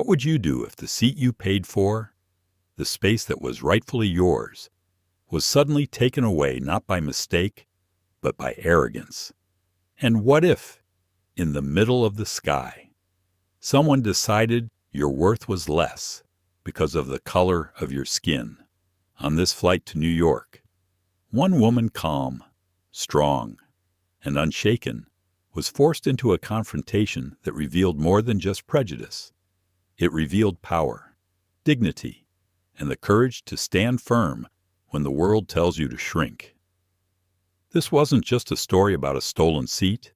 What would you do if the seat you paid for, the space that was rightfully yours, was suddenly taken away not by mistake, but by arrogance? And what if, in the middle of the sky, someone decided your worth was less because of the color of your skin? On this flight to New York, one woman, calm, strong, and unshaken, was forced into a confrontation that revealed more than just prejudice. It revealed power, dignity, and the courage to stand firm when the world tells you to shrink. This wasn't just a story about a stolen seat.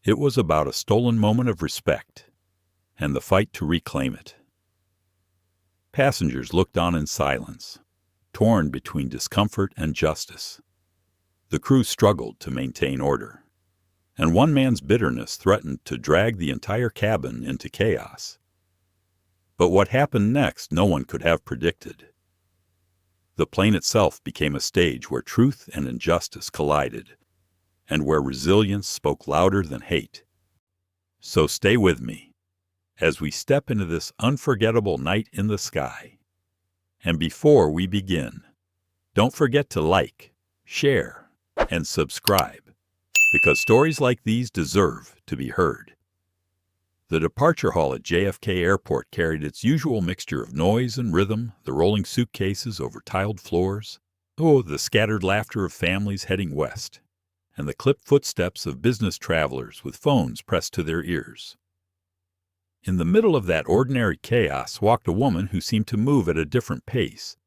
It was about a stolen moment of respect and the fight to reclaim it. Passengers looked on in silence, torn between discomfort and justice. The crew struggled to maintain order, and one man's bitterness threatened to drag the entire cabin into chaos. But what happened next no one could have predicted. The plane itself became a stage where truth and injustice collided, and where resilience spoke louder than hate. So stay with me as we step into this unforgettable night in the sky. And before we begin, don't forget to like, share, and subscribe, because stories like these deserve to be heard. The departure hall at JFK Airport carried its usual mixture of noise and rhythm, the rolling suitcases over tiled floors, the scattered laughter of families heading west, and the clipped footsteps of business travelers with phones pressed to their ears. In the middle of that ordinary chaos walked a woman who seemed to move at a different pace,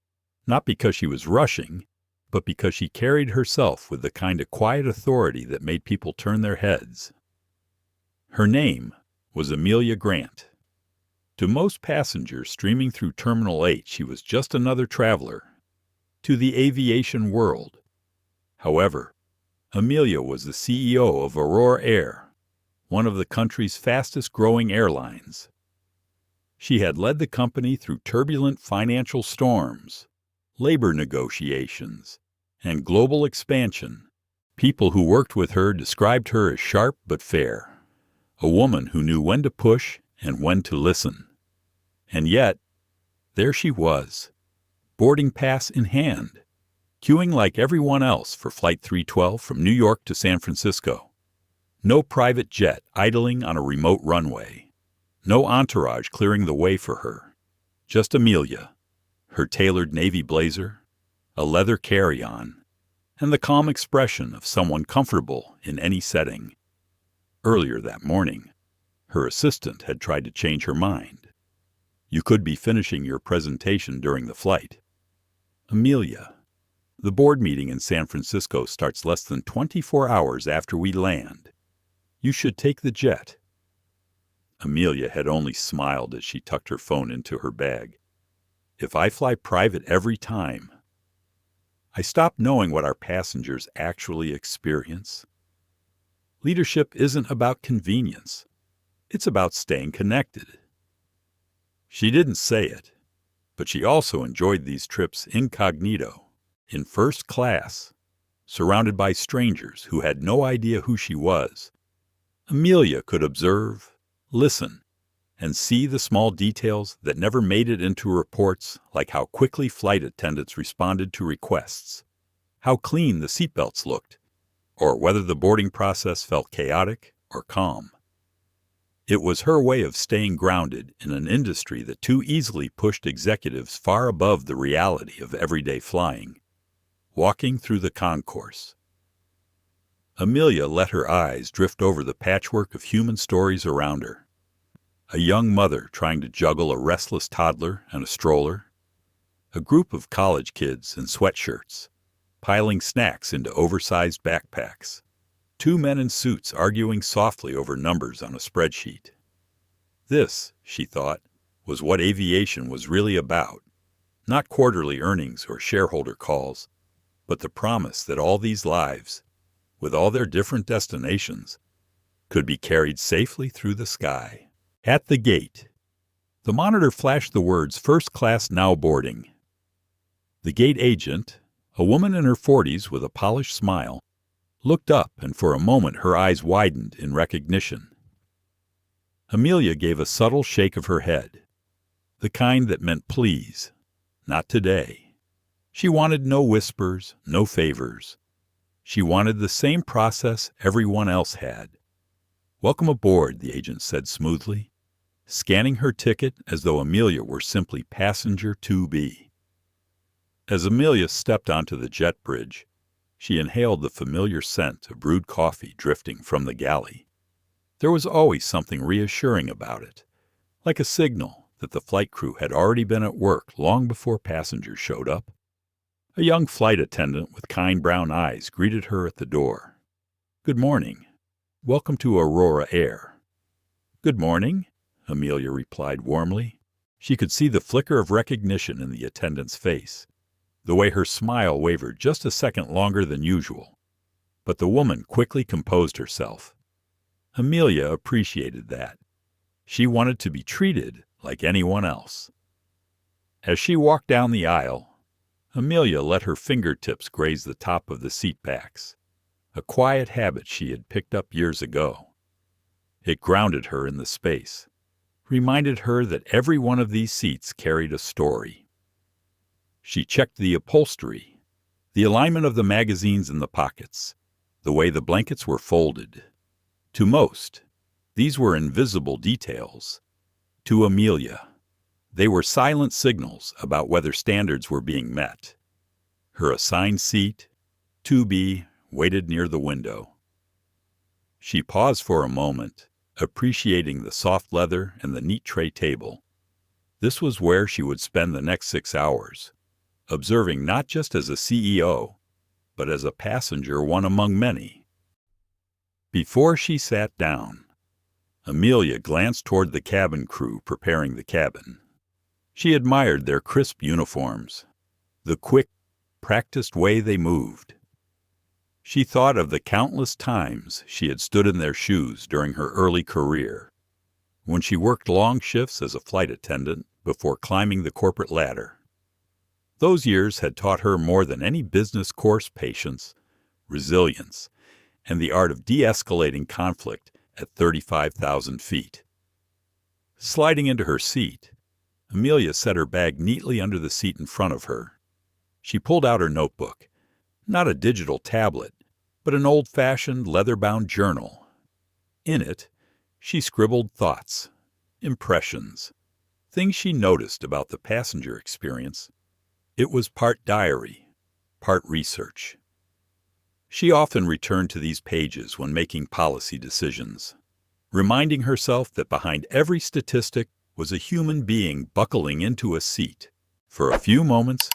not because she was rushing, but because she carried herself with the kind of quiet authority that made people turn their heads. Her name was Amelia Grant. To most passengers streaming through Terminal 8, she was just another traveler to the aviation world. However, Amelia was the CEO of Aurora Air, one of the country's fastest-growing airlines. She had led the company through turbulent financial storms, labor negotiations, and global expansion. People who worked with her described her as sharp but fair, a woman who knew when to push and when to listen. And yet, there she was, boarding pass in hand, queuing like everyone else for Flight 312 from New York to San Francisco. No private jet idling on a remote runway. No entourage clearing the way for her. Just Amelia, her tailored navy blazer, a leather carry-on, and the calm expression of someone comfortable in any setting. Earlier that morning, her assistant had tried to change her mind. You could be finishing your presentation during the flight. Amelia, the board meeting in San Francisco starts less than 24 hours after we land. You should take the jet. Amelia had only smiled as she tucked her phone into her bag. If I fly private every time, I stopped knowing what our passengers actually experience. Leadership isn't about convenience. It's about staying connected. She didn't say it, but she also enjoyed these trips incognito, in first class, surrounded by strangers who had no idea who she was. Amelia could observe, listen, and see the small details that never made it into reports, like how quickly flight attendants responded to requests, how clean the seatbelts looked, or whether the boarding process felt chaotic or calm. It was her way of staying grounded in an industry that too easily pushed executives far above the reality of everyday flying. Walking through the concourse, Amelia let her eyes drift over the patchwork of human stories around her. A young mother trying to juggle a restless toddler and a stroller. A group of college kids in sweatshirts, piling snacks into oversized backpacks. Two men in suits arguing softly over numbers on a spreadsheet. This, she thought, was what aviation was really about. Not quarterly earnings or shareholder calls, but the promise that all these lives, with all their different destinations, could be carried safely through the sky. At the gate, the monitor flashed the words, "First class now boarding." The gate agent, a woman in her 40s with a polished smile, looked up, and for a moment her eyes widened in recognition. Amelia gave a subtle shake of her head. the kind that meant please, not today. She wanted no whispers, no favors. She wanted the same process everyone else had. "Welcome aboard," the agent said smoothly, scanning her ticket as though Amelia were simply passenger 2B. As Amelia stepped onto the jet bridge, she inhaled the familiar scent of brewed coffee drifting from the galley. There was always something reassuring about it, like a signal that the flight crew had already been at work long before passengers showed up. A young flight attendant with kind brown eyes greeted her at the door. "Good morning. Welcome to Aurora Air." "Good morning," Amelia replied warmly. She could see the flicker of recognition in the attendant's face, the way her smile wavered just a second longer than usual. But the woman quickly composed herself. Amelia appreciated that. She wanted to be treated like anyone else. As she walked down the aisle, Amelia let her fingertips graze the top of the seat backs, a quiet habit she had picked up years ago. It grounded her in the space, reminded her that every one of these seats carried a story. She checked the upholstery, the alignment of the magazines in the pockets, the way the blankets were folded. To most, these were invisible details. To Amelia, they were silent signals about whether standards were being met. Her assigned seat, 2B, waited near the window. She paused for a moment, appreciating the soft leather and the neat tray table. This was where she would spend the next 6 hours, observing not just as a CEO, but as a passenger one among many. Before she sat down, Amelia glanced toward the cabin crew preparing the cabin. She admired their crisp uniforms, the quick, practiced way they moved. She thought of the countless times she had stood in their shoes during her early career, when she worked long shifts as a flight attendant before climbing the corporate ladder. Those years had taught her more than any business course patience, resilience, and the art of de-escalating conflict at 35,000 feet. Sliding into her seat, Amelia set her bag neatly under the seat in front of her. She pulled out her notebook, not a digital tablet, but an old-fashioned leather-bound journal. In it, she scribbled thoughts, impressions, things she noticed about the passenger experience. It was part diary, part research. She often returned to these pages when making policy decisions, reminding herself that behind every statistic was a human being buckling into a seat. For a few moments,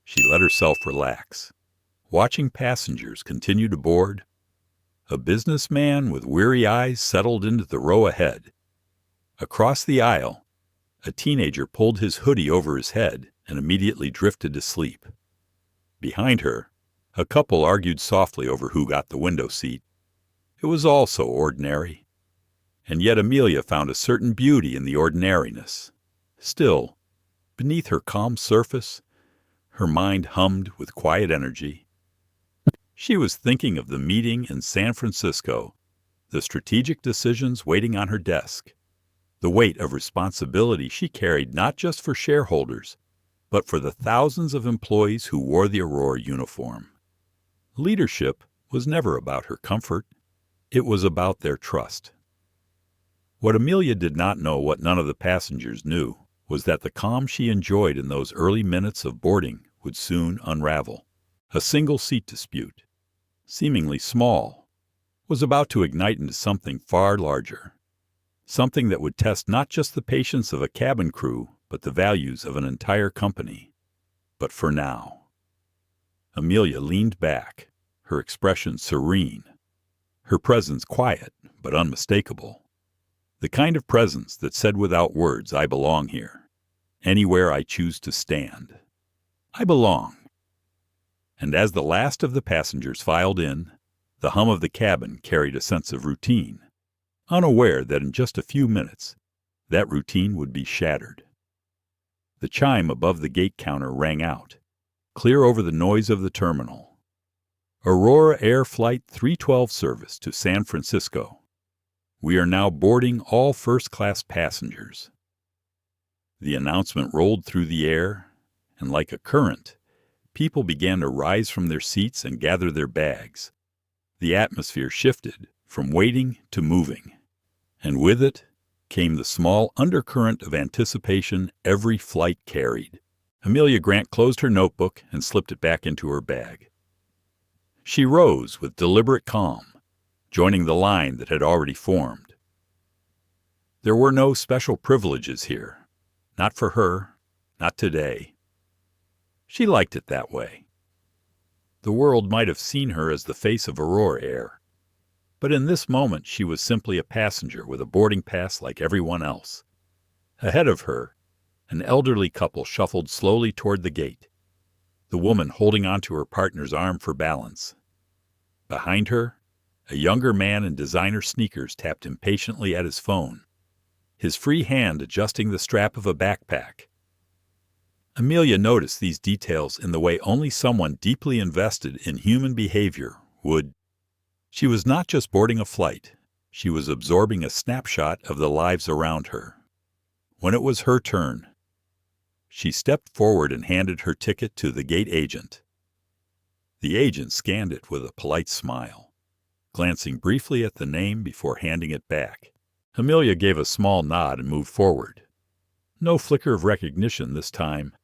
she let herself relax, watching passengers continue to board. A businessman with weary eyes settled into the row ahead. Across the aisle, a teenager pulled his hoodie over his head and immediately drifted to sleep. Behind her, a couple argued softly over who got the window seat. It was all so ordinary. And yet Amelia found a certain beauty in the ordinariness. Still, beneath her calm surface, her mind hummed with quiet energy. She was thinking of the meeting in San Francisco, the strategic decisions waiting on her desk, the weight of responsibility she carried not just for shareholders, but for the thousands of employees who wore the Aurora uniform. Leadership was never about her comfort. It was about their trust. What Amelia did not know, what none of the passengers knew, was that the calm she enjoyed in those early minutes of boarding would soon unravel. A single seat dispute, seemingly small, was about to ignite into something far larger. Something that would test not just the patience of a cabin crew, but the values of an entire company. But for now, Amelia leaned back, her expression serene, her presence quiet but unmistakable. The kind of presence that said without words, "I belong here, anywhere I choose to stand. I belong." And as the last of the passengers filed in, the hum of the cabin carried a sense of routine, unaware that in just a few minutes, that routine would be shattered. The chime above the gate counter rang out, clear over the noise of the terminal. Aurora Air Flight 312 service to San Francisco. We are now boarding all first-class passengers. The announcement rolled through the air, and like a current, people began to rise from their seats and gather their bags. The atmosphere shifted from waiting to moving, and with it came the small undercurrent of anticipation every flight carried. Amelia Grant closed her notebook and slipped it back into her bag. She rose with deliberate calm, joining the line that had already formed. There were no special privileges here. Not for her, not today. She liked it that way. The world might have seen her as the face of Aurora Air, but in this moment she was simply a passenger with a boarding pass like everyone else. Ahead of her, an elderly couple shuffled slowly toward the gate, the woman holding onto her partner's arm for balance. Behind her, a younger man in designer sneakers tapped impatiently at his phone, his free hand adjusting the strap of a backpack. Amelia noticed these details in the way only someone deeply invested in human behavior would. She was not just boarding a flight, she was absorbing a snapshot of the lives around her. When it was her turn, she stepped forward and handed her ticket to the gate agent. The agent scanned it with a polite smile, glancing briefly at the name before handing it back. Amelia gave a small nod and moved forward. No flicker of recognition this time,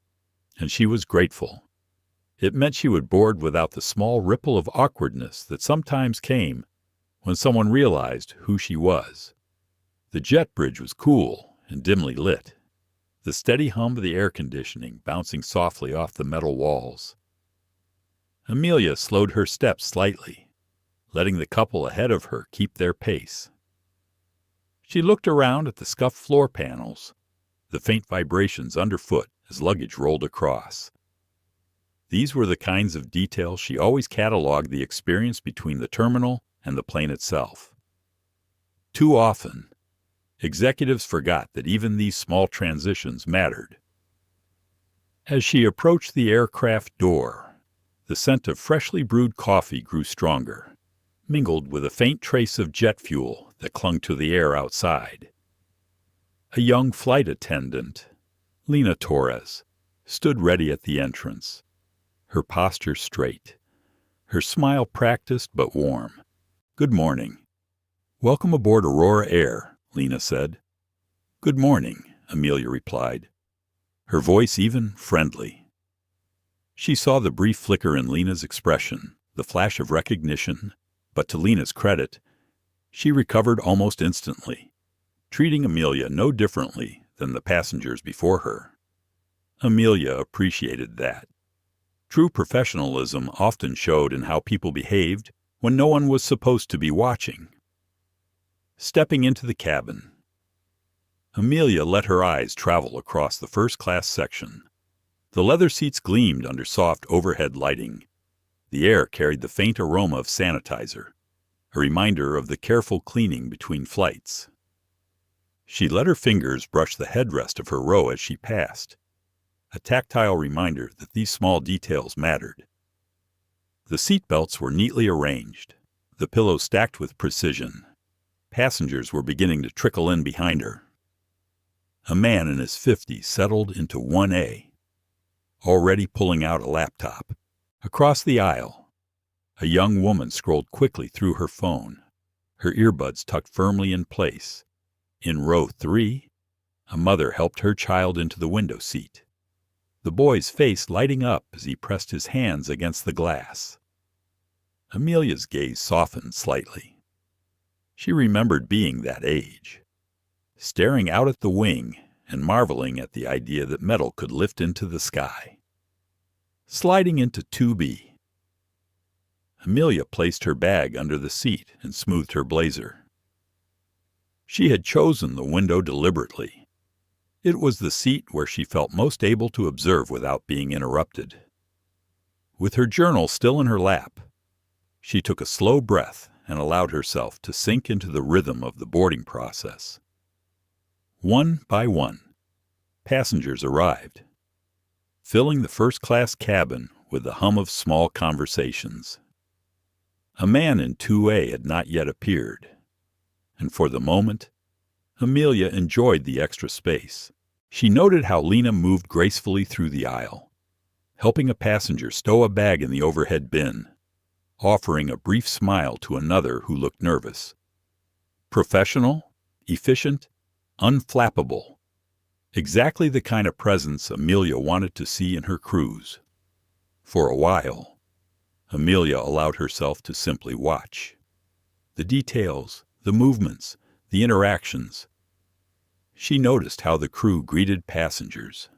and she was grateful. It meant she would board without the small ripple of awkwardness that sometimes came when someone realized who she was. The jet bridge was cool and dimly lit, the steady hum of the air conditioning bouncing softly off the metal walls. Amelia slowed her steps slightly, letting the couple ahead of her keep their pace. She looked around at the scuffed floor panels, the faint vibrations underfoot as luggage rolled across. These were the kinds of details she always cataloged the experience between the terminal and the plane itself. Too often, executives forgot that even these small transitions mattered. As she approached the aircraft door, the scent of freshly brewed coffee grew stronger, mingled with a faint trace of jet fuel that clung to the air outside. A young flight attendant, Lena Torres, stood ready at the entrance, her posture straight, her smile practiced but warm. "Good morning. Welcome aboard Aurora Air," Lena said. "Good morning," Amelia replied, her voice even friendly. She saw the brief flicker in Lena's expression, the flash of recognition, but to Lena's credit, she recovered almost instantly, treating Amelia no differently than the passengers before her. Amelia appreciated that. True professionalism often showed in how people behaved when no one was supposed to be watching. Stepping into the cabin, Amelia let her eyes travel across the first-class section. The leather seats gleamed under soft overhead lighting. The air carried the faint aroma of sanitizer, a reminder of the careful cleaning between flights. She let her fingers brush the headrest of her row as she passed, a tactile reminder that these small details mattered. The seat belts were neatly arranged, the pillows stacked with precision. Passengers were beginning to trickle in behind her. A man in his 50s settled into 1A, already pulling out a laptop. Across the aisle, a young woman scrolled quickly through her phone, her earbuds tucked firmly in place. In row 3, a mother helped her child into the window seat, the boy's face lighting up as he pressed his hands against the glass. Amelia's gaze softened slightly. She remembered being that age, staring out at the wing and marveling at the idea that metal could lift into the sky. Sliding into 2B, Amelia placed her bag under the seat and smoothed her blazer. She had chosen the window deliberately. It was the seat where she felt most able to observe without being interrupted. With her journal still in her lap, she took a slow breath and allowed herself to sink into the rhythm of the boarding process. One by one, passengers arrived, filling the first-class cabin with the hum of small conversations. A man in 2A had not yet appeared, and for the moment, Amelia enjoyed the extra space, She noted how Lena moved gracefully through the aisle, helping a passenger stow a bag in the overhead bin, offering a brief smile to another who looked nervous. Professional, efficient, unflappable. Exactly the kind of presence Amelia wanted to see in her crews. For a while, Amelia allowed herself to simply watch. The details, the movements, the interactions. She noticed how the crew greeted passengers,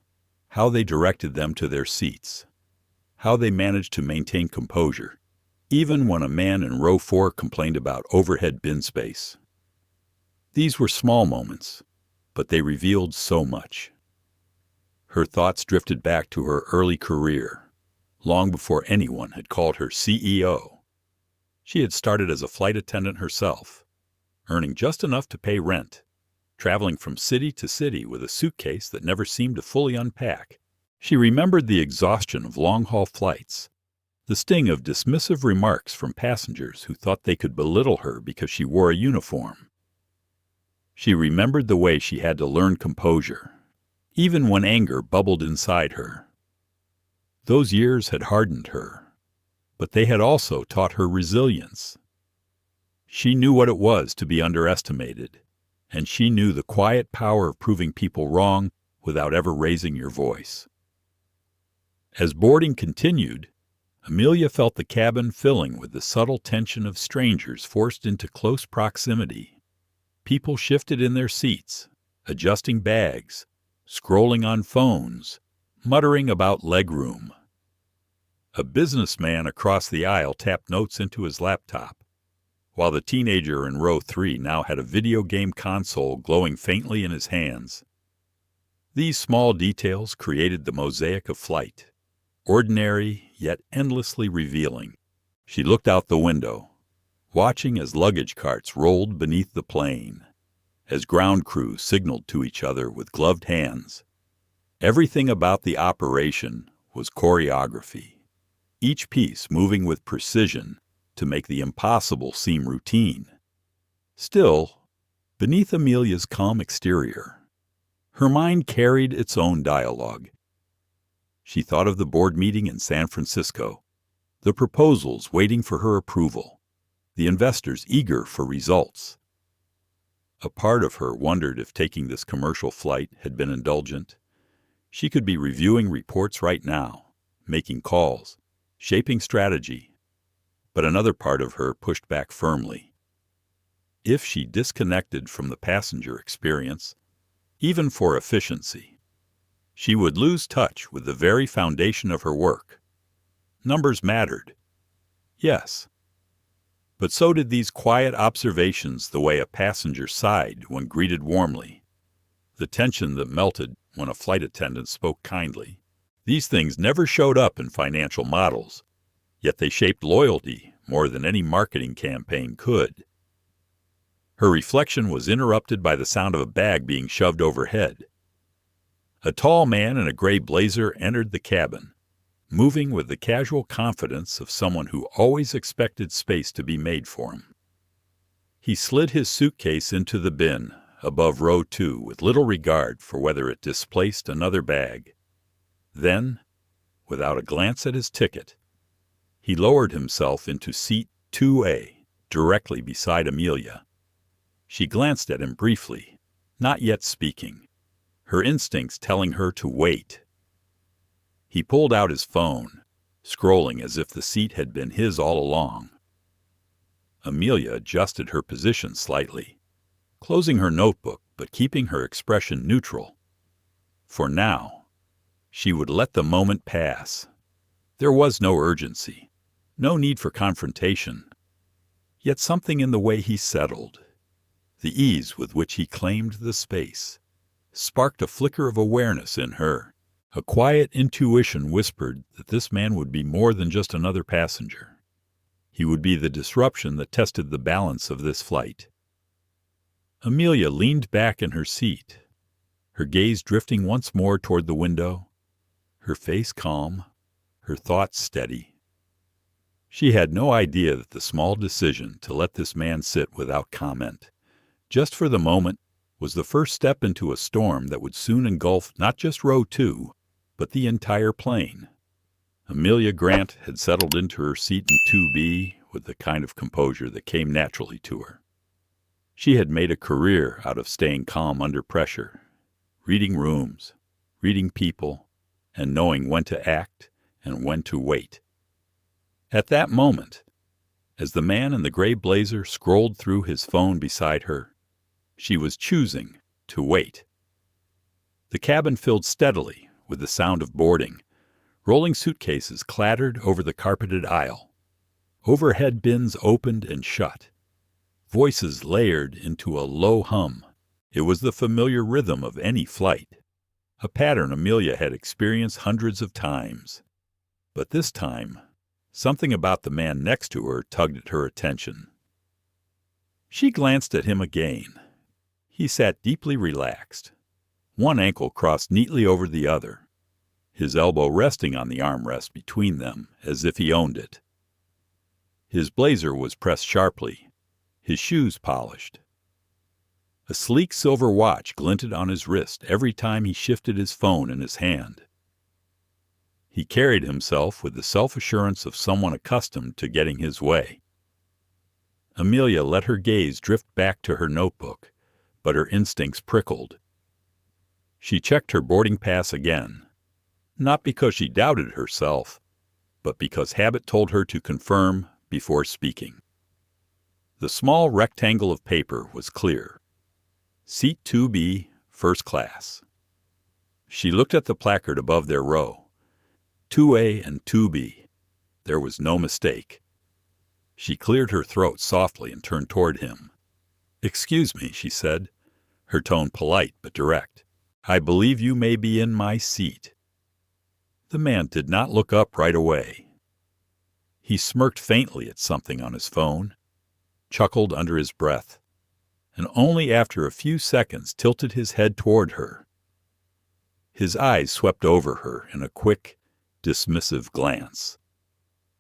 how they directed them to their seats, how they managed to maintain composure, even when a man in row 4 complained about overhead bin space. These were small moments, but they revealed so much. Her thoughts drifted back to her early career, long before anyone had called her CEO. She had started as a flight attendant herself, earning just enough to pay rent, traveling from city to city with a suitcase that never seemed to fully unpack. She remembered the exhaustion of long-haul flights, the sting of dismissive remarks from passengers who thought they could belittle her because she wore a uniform. She remembered the way she had to learn composure, even when anger bubbled inside her. Those years had hardened her, but they had also taught her resilience. She knew what it was to be underestimated, and she knew the quiet power of proving people wrong without ever raising your voice. As boarding continued, Amelia felt the cabin filling with the subtle tension of strangers forced into close proximity. People shifted in their seats, adjusting bags, scrolling on phones, muttering about legroom. A businessman across the aisle tapped notes into his laptop, while the teenager in row 3 now had a video game console glowing faintly in his hands. These small details created the mosaic of flight, ordinary yet endlessly revealing. She looked out the window, watching as luggage carts rolled beneath the plane, as ground crews signaled to each other with gloved hands. Everything about the operation was choreography, each piece moving with precision to make the impossible seem routine. Still, beneath Amelia's calm exterior, her mind carried its own dialogue. She thought of the board meeting in San Francisco, the proposals waiting for her approval, the investors eager for results. A part of her wondered if taking this commercial flight had been indulgent. She could be reviewing reports right now, making calls, shaping strategy. But another part of her pushed back firmly. If she disconnected from the passenger experience, even for efficiency, she would lose touch with the very foundation of her work. Numbers mattered, yes, but so did these quiet observations, the way a passenger sighed when greeted warmly, the tension that melted when a flight attendant spoke kindly. These things never showed up in financial models, yet they shaped loyalty more than any marketing campaign could. Her reflection was interrupted by the sound of a bag being shoved overhead. A tall man in a gray blazer entered the cabin, moving with the casual confidence of someone who always expected space to be made for him. He slid his suitcase into the bin above row 2 with little regard for whether it displaced another bag. Then, without a glance at his ticket, he lowered himself into seat 2A, directly beside Amelia. She glanced at him briefly, not yet speaking, her instincts telling her to wait. He pulled out his phone, scrolling as if the seat had been his all along. Amelia adjusted her position slightly, closing her notebook but keeping her expression neutral. For now, she would let the moment pass. There was no urgency, no need for confrontation. Yet something in the way he settled, the ease with which he claimed the space, sparked a flicker of awareness in her. A quiet intuition whispered that this man would be more than just another passenger. He would be the disruption that tested the balance of this flight. Amelia leaned back in her seat, her gaze drifting once more toward the window, her face calm, her thoughts steady. She had no idea that the small decision to let this man sit without comment, just for the moment, was the first step into a storm that would soon engulf not just row 2, but the entire plane. Amelia Grant had settled into her seat in 2B with the kind of composure that came naturally to her. She had made a career out of staying calm under pressure, reading rooms, reading people, and knowing when to act and when to wait. At that moment, as the man in the gray blazer scrolled through his phone beside her, she was choosing to wait. The cabin filled steadily with the sound of boarding. Rolling suitcases clattered over the carpeted aisle. Overhead bins opened and shut. Voices layered into a low hum. It was the familiar rhythm of any flight, a pattern Amelia had experienced hundreds of times. But this time, something about the man next to her tugged at her attention. She glanced at him again. He sat deeply relaxed, one ankle crossed neatly over the other, his elbow resting on the armrest between them as if he owned it. His blazer was pressed sharply, his shoes polished. A sleek silver watch glinted on his wrist every time he shifted his phone in his hand. He carried himself with the self-assurance of someone accustomed to getting his way. Amelia let her gaze drift back to her notebook, but her instincts prickled. She checked her boarding pass again, not because she doubted herself, but because habit told her to confirm before speaking. The small rectangle of paper was clear. Seat 2B, first class. She looked at the placard above their row. 2A and 2B. There was no mistake. She cleared her throat softly and turned toward him. "Excuse me," she said, her tone polite but direct. "I believe you may be in my seat." The man did not look up right away. He smirked faintly at something on his phone, chuckled under his breath, and only after a few seconds tilted his head toward her. His eyes swept over her in a quick, dismissive glance.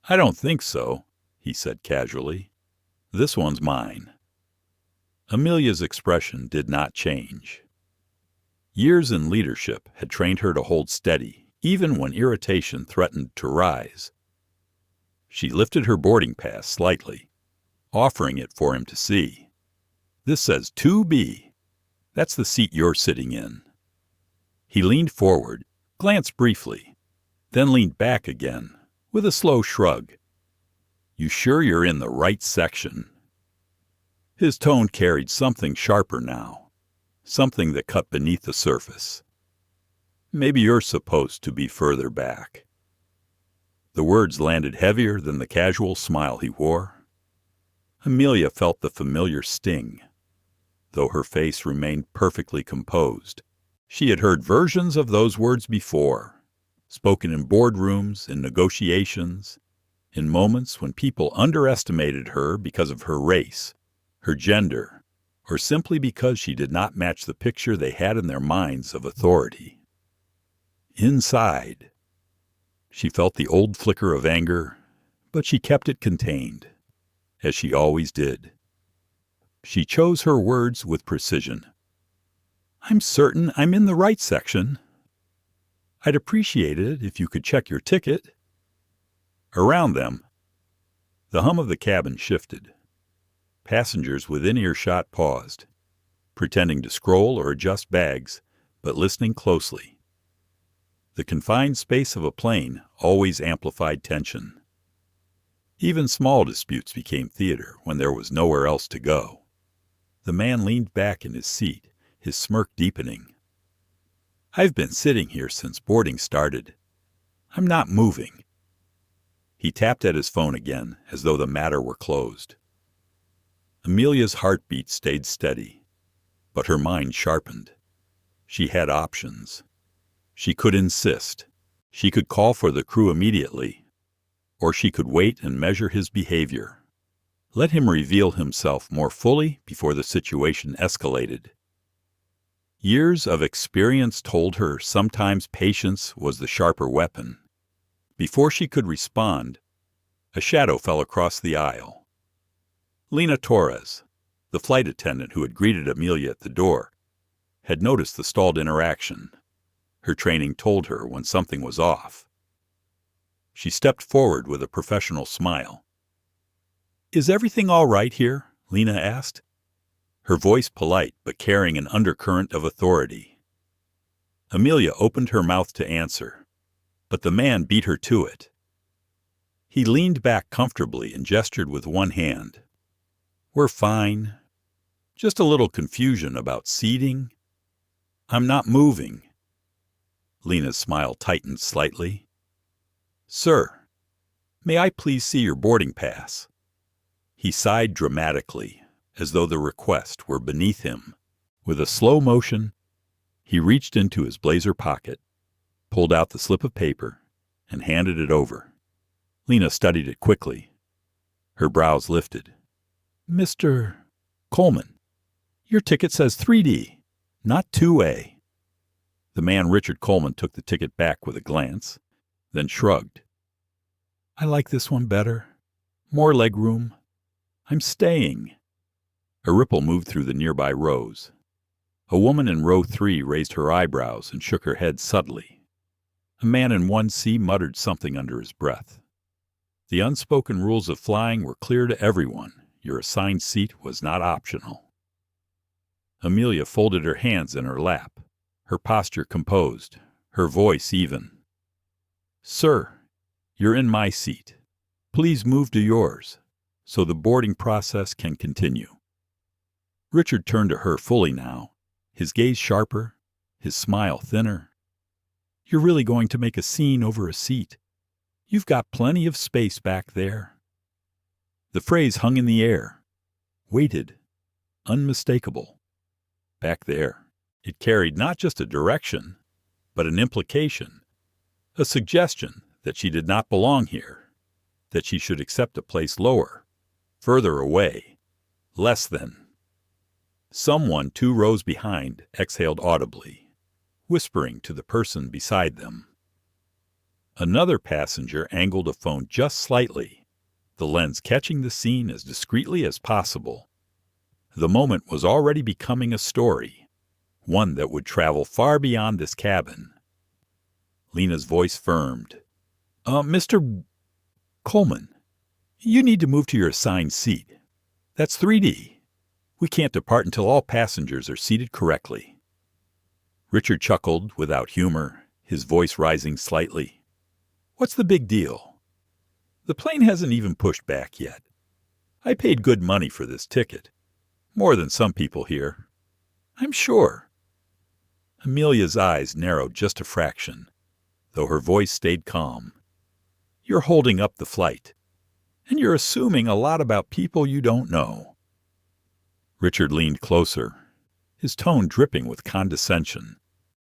"I don't think so," he said casually. "This one's mine." Amelia's expression did not change. Years in leadership had trained her to hold steady, even when irritation threatened to rise. She lifted her boarding pass slightly, offering it for him to see. "This says 2B. That's the seat you're sitting in." He leaned forward, glanced briefly, then leaned back again with a slow shrug. "You sure you're in the right section?" His tone carried something sharper now, something that cut beneath the surface. "Maybe you're supposed to be further back." The words landed heavier than the casual smile he wore. Amelia felt the familiar sting, though her face remained perfectly composed. She had heard versions of those words before, spoken in boardrooms, in negotiations, in moments when people underestimated her because of her race, her gender, or simply because she did not match the picture they had in their minds of authority. Inside, she felt the old flicker of anger, but she kept it contained, as she always did. She chose her words with precision. "I'm certain I'm in the right section. I'd appreciate it if you could check your ticket." Around them, the hum of the cabin shifted. Passengers within earshot paused, pretending to scroll or adjust bags, but listening closely. The confined space of a plane always amplified tension. Even small disputes became theater when there was nowhere else to go. The man leaned back in his seat, his smirk deepening. "I've been sitting here since boarding started. I'm not moving." He tapped at his phone again, as though the matter were closed. Amelia's heartbeat stayed steady, but her mind sharpened. She had options. She could insist. She could call for the crew immediately, or she could wait and measure his behavior. Let him reveal himself more fully before the situation escalated. Years of experience told her sometimes patience was the sharper weapon. Before she could respond, a shadow fell across the aisle. Lena Torres, the flight attendant who had greeted Amelia at the door, had noticed the stalled interaction. Her training told her when something was off. She stepped forward with a professional smile. "Is everything all right here?" Lena asked, her voice polite but carrying an undercurrent of authority. Amelia opened her mouth to answer, but the man beat her to it. He leaned back comfortably and gestured with one hand. "We're fine. Just a little confusion about seating. I'm not moving." Lena's smile tightened slightly. "Sir, may I please see your boarding pass?" He sighed dramatically, as though the request were beneath him. With a slow motion, he reached into his blazer pocket, pulled out the slip of paper, and handed it over. Lena studied it quickly. Her brows lifted. "Mr. Coleman, your ticket says 3D, not 2A. The man, Richard Coleman, took the ticket back with a glance, then shrugged. "I like this one better. More leg room. I'm staying." A ripple moved through the nearby rows. A woman in row 3 raised her eyebrows and shook her head subtly. A man in 1C muttered something under his breath. The unspoken rules of flying were clear to everyone. Your assigned seat was not optional. Amelia folded her hands in her lap, her posture composed, her voice even. "Sir, you're in my seat. Please move to yours, so the boarding process can continue." Richard turned to her fully now, his gaze sharper, his smile thinner. "You're really going to make a scene over a seat? You've got plenty of space back there." The phrase hung in the air, weighted, unmistakable. Back there. It carried not just a direction, but an implication, a suggestion that she did not belong here, that she should accept a place lower, further away, less than. Someone 2 rows behind exhaled audibly, whispering to the person beside them. Another passenger angled a phone just slightly, the lens catching the scene as discreetly as possible. The moment was already becoming a story, one that would travel far beyond this cabin. Lena's voice firmed. Mr. Coleman, you need to move to your assigned seat. That's 3D. We can't depart until all passengers are seated correctly." Richard chuckled without humor, his voice rising slightly. "What's the big deal? The plane hasn't even pushed back yet. I paid good money for this ticket, more than some people here, I'm sure." Amelia's eyes narrowed just a fraction, though her voice stayed calm. "You're holding up the flight, and you're assuming a lot about people you don't know." Richard leaned closer, his tone dripping with condescension.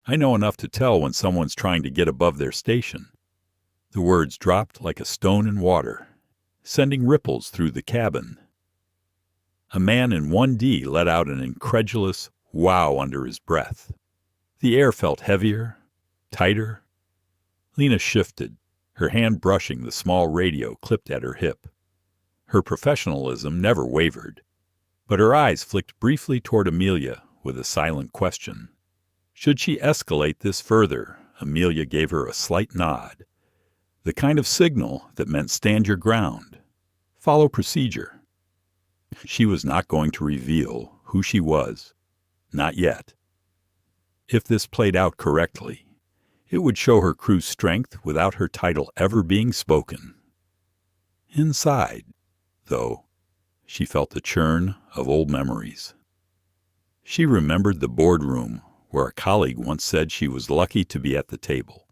"I know enough to tell when someone's trying to get above their station." The words dropped like a stone in water, sending ripples through the cabin. A man in 1D let out an incredulous wow under his breath. The air felt heavier, tighter. Lena shifted, her hand brushing the small radio clipped at her hip. Her professionalism never wavered, but her eyes flicked briefly toward Amelia with a silent question. Should she escalate this further, Amelia gave her a slight nod, the kind of signal that meant stand your ground, follow procedure. She was not going to reveal who she was, not yet. If this played out correctly, it would show her crew's strength without her title ever being spoken. Inside, though, she felt the churn of old memories. She remembered the boardroom where a colleague once said she was lucky to be at the table.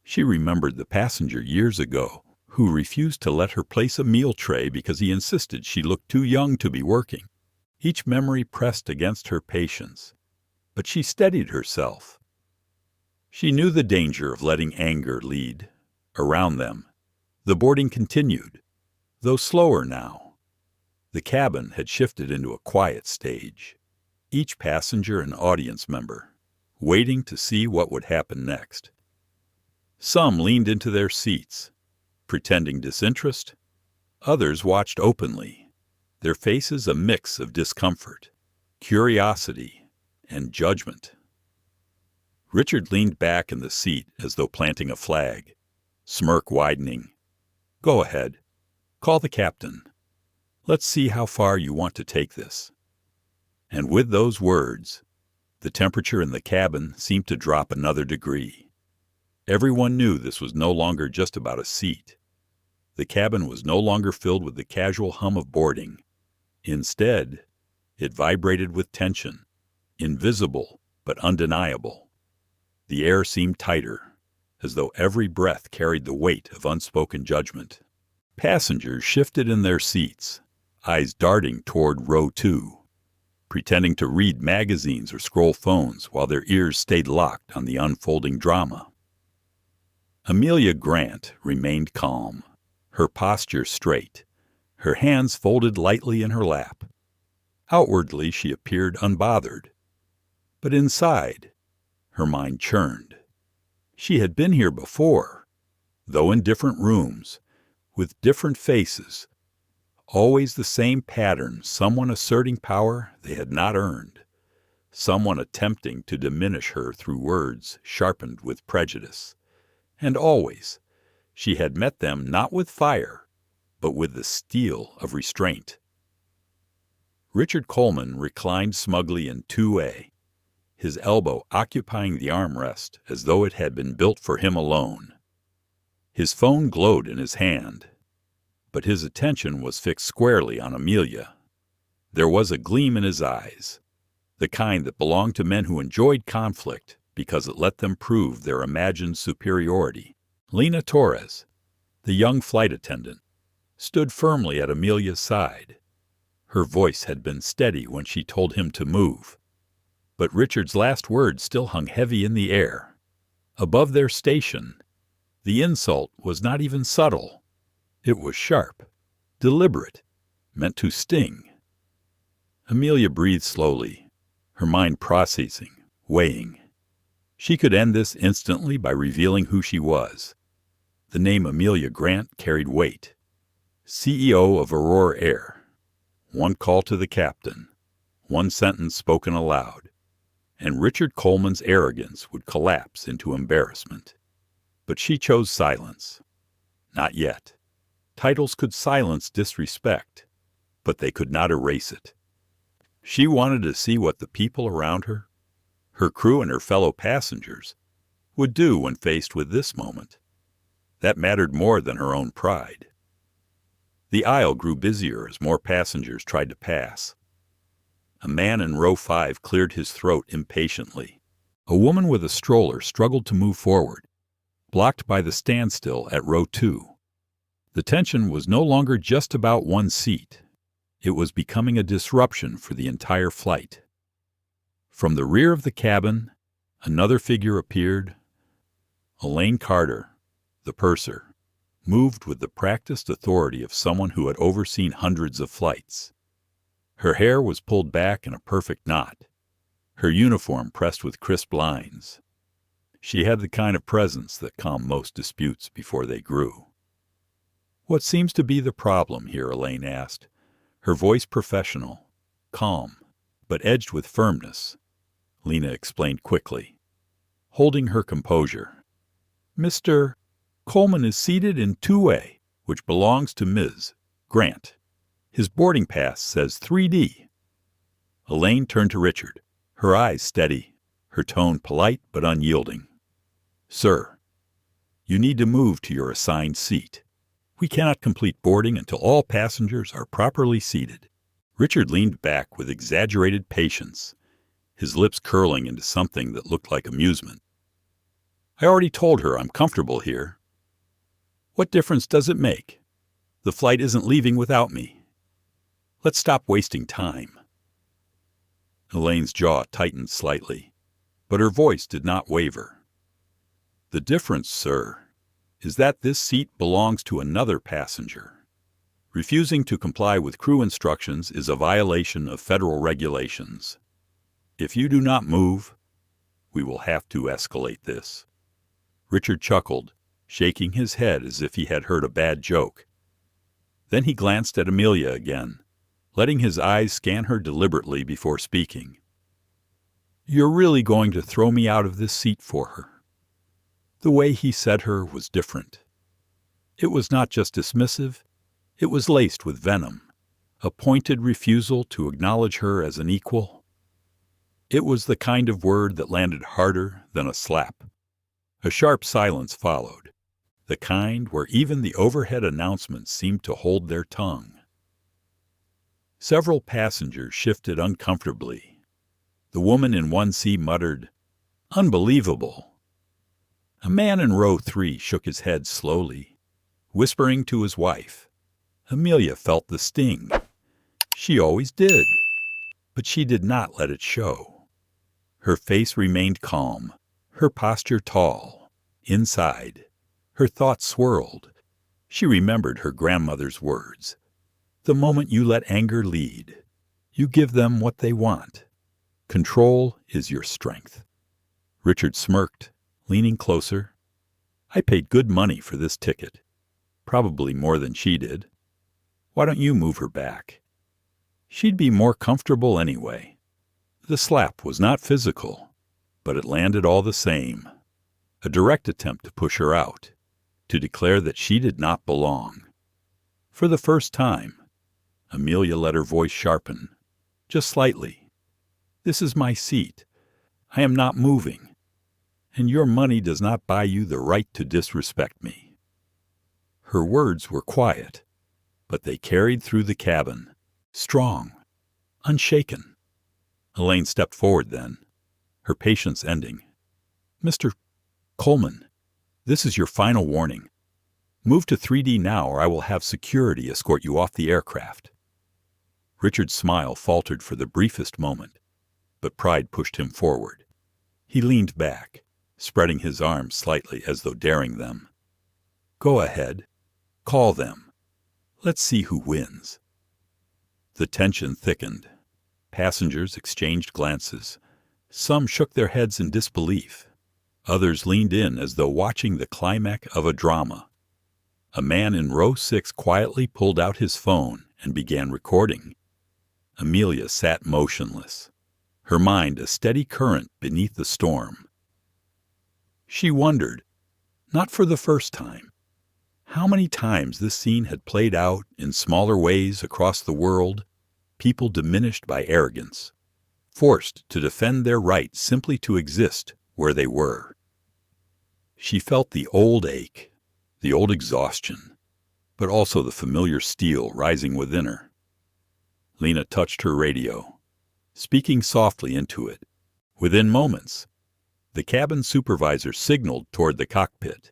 She remembered the passenger years ago who refused to let her place a meal tray because he insisted she looked too young to be working. Each memory pressed against her patience, but she steadied herself. She knew the danger of letting anger lead. Around them, the boarding continued, though slower now. The cabin had shifted into a quiet stage, each passenger an audience member, waiting to see what would happen next. Some leaned into their seats, pretending disinterest. Others watched openly, their faces a mix of discomfort, curiosity, and judgment. Richard leaned back in the seat as though planting a flag, smirk widening. "Go ahead. Call the captain. Let's see how far you want to take this." And with those words, the temperature in the cabin seemed to drop another degree. Everyone knew this was no longer just about a seat. The cabin was no longer filled with the casual hum of boarding. Instead, it vibrated with tension, invisible but undeniable. The air seemed tighter, as though every breath carried the weight of unspoken judgment. Passengers shifted in their seats, eyes darting toward row 2, pretending to read magazines or scroll phones while their ears stayed locked on the unfolding drama. Amelia Grant remained calm, her posture straight, her hands folded lightly in her lap. Outwardly she appeared unbothered, but inside, her mind churned. She had been here before, though in different rooms, with different faces, always the same pattern, someone asserting power they had not earned, someone attempting to diminish her through words sharpened with prejudice. And always, she had met them not with fire, but with the steel of restraint. Richard Coleman reclined smugly in 2A, his elbow occupying the armrest as though it had been built for him alone. His phone glowed in his hand, but his attention was fixed squarely on Amelia. There was a gleam in his eyes, the kind that belonged to men who enjoyed conflict because it let them prove their imagined superiority. Lena Torres, the young flight attendant, stood firmly at Amelia's side. Her voice had been steady when she told him to move, but Richard's last words still hung heavy in the air. Above their station, the insult was not even subtle. It was sharp, deliberate, meant to sting. Amelia breathed slowly, her mind processing, weighing. She could end this instantly by revealing who she was. The name Amelia Grant carried weight. CEO of Aurora Air. One call to the captain, one sentence spoken aloud, and Richard Coleman's arrogance would collapse into embarrassment. But she chose silence. Not yet. Titles could silence disrespect, but they could not erase it. She wanted to see what the people around her, her crew and her fellow passengers, would do when faced with this moment. That mattered more than her own pride. The aisle grew busier as more passengers tried to pass. A man in row 5 cleared his throat impatiently. A woman with a stroller struggled to move forward, blocked by the standstill at row 2. The tension was no longer just about one seat. It was becoming a disruption for the entire flight. From the rear of the cabin, another figure appeared. Elaine Carter, the purser, moved with the practiced authority of someone who had overseen hundreds of flights. Her hair was pulled back in a perfect knot, her uniform pressed with crisp lines. She had the kind of presence that calmed most disputes before they grew. "What seems to be the problem here?" Elaine asked, her voice professional, calm, but edged with firmness. Lena explained quickly, holding her composure. "Mr. Coleman is seated in 2A, which belongs to Ms. Grant. His boarding pass says 3D. Elaine turned to Richard, her eyes steady, her tone polite but unyielding. "Sir, you need to move to your assigned seat. We cannot complete boarding until all passengers are properly seated." Richard leaned back with exaggerated patience, his lips curling into something that looked like amusement. "I already told her I'm comfortable here. What difference does it make? The flight isn't leaving without me. Let's stop wasting time." Elaine's jaw tightened slightly, but her voice did not waver. "The difference, sir, is that this seat belongs to another passenger. Refusing to comply with crew instructions is a violation of federal regulations. If you do not move, we will have to escalate this." Richard chuckled, shaking his head as if he had heard a bad joke. Then he glanced at Amelia again, letting his eyes scan her deliberately before speaking. You're really going to throw me out of this seat for her?" The way he said her was different. It was not just dismissive, it was laced with venom, a pointed refusal to acknowledge her as an equal. It was the kind of word that landed harder than a slap. A sharp silence followed, the kind where even the overhead announcements seemed to hold their tongue. Several passengers shifted uncomfortably. The woman in 1C muttered, "Unbelievable." A man in row 3 shook his head slowly, whispering to his wife. Amelia felt the sting. She always did, but she did not let it show. Her face remained calm, her posture tall. Inside, her thoughts swirled. She remembered her grandmother's words. The moment you let anger lead, you give them what they want. Control is your strength. Richard smirked, leaning closer. "I paid good money for this ticket. Probably more than she did. Why don't you move her back? She'd be more comfortable anyway." The slap was not physical, but it landed all the same. A direct attempt to push her out, to declare that she did not belong. For the first time, Amelia let her voice sharpen, just slightly. "This is my seat. I am not moving, and your money does not buy you the right to disrespect me." Her words were quiet, but they carried through the cabin, strong, unshaken. Elaine stepped forward then, her patience ending. "Mr. Coleman, this is your final warning. Move to 3D now or I will have security escort you off the aircraft." Richard's smile faltered for the briefest moment, but pride pushed him forward. He leaned back, spreading his arms slightly as though daring them. "Go ahead. Call them. Let's see who wins." The tension thickened. Passengers exchanged glances. Some shook their heads in disbelief. Others leaned in as though watching the climax of a drama. A man in row 6 quietly pulled out his phone and began recording. Amelia sat motionless, her mind a steady current beneath the storm. She wondered, not for the first time, how many times this scene had played out in smaller ways across the world, people diminished by arrogance, forced to defend their right simply to exist where they were. She felt the old ache, the old exhaustion, but also the familiar steel rising within her. Lena touched her radio, speaking softly into it. Within moments, the cabin supervisor signaled toward the cockpit.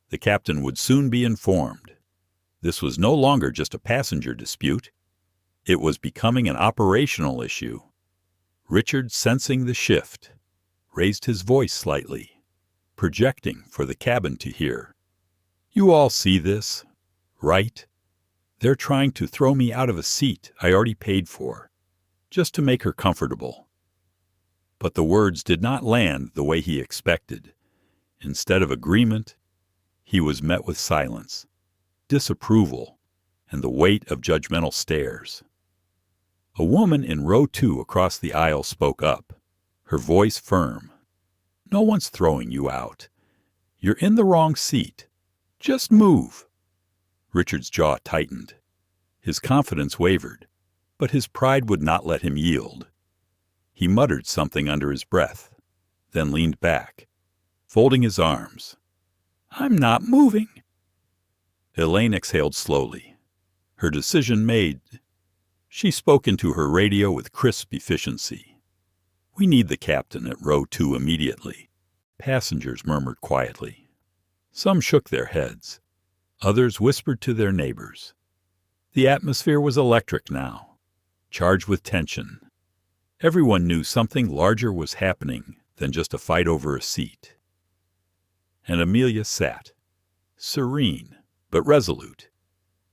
The captain would soon be informed. This was no longer just a passenger dispute. It was becoming an operational issue. Richard, sensing the shift, raised his voice slightly, projecting for the cabin to hear. "You all see this, right? They're trying to throw me out of a seat I already paid for, just to make her comfortable." But the words did not land the way he expected. Instead of agreement, he was met with silence, disapproval, and the weight of judgmental stares. A woman in row 2 across the aisle spoke up, her voice firm. "No one's throwing you out. You're in the wrong seat. Just move." Richard's jaw tightened. His confidence wavered, but his pride would not let him yield. He muttered something under his breath, then leaned back, folding his arms. "I'm not moving." Elaine exhaled slowly, her decision made. She spoke into her radio with crisp efficiency. "We need the captain at row 2 immediately." Passengers murmured quietly. Some shook their heads. Others whispered to their neighbors. The atmosphere was electric now, charged with tension. Everyone knew something larger was happening than just a fight over a seat. And Amelia sat, serene but resolute,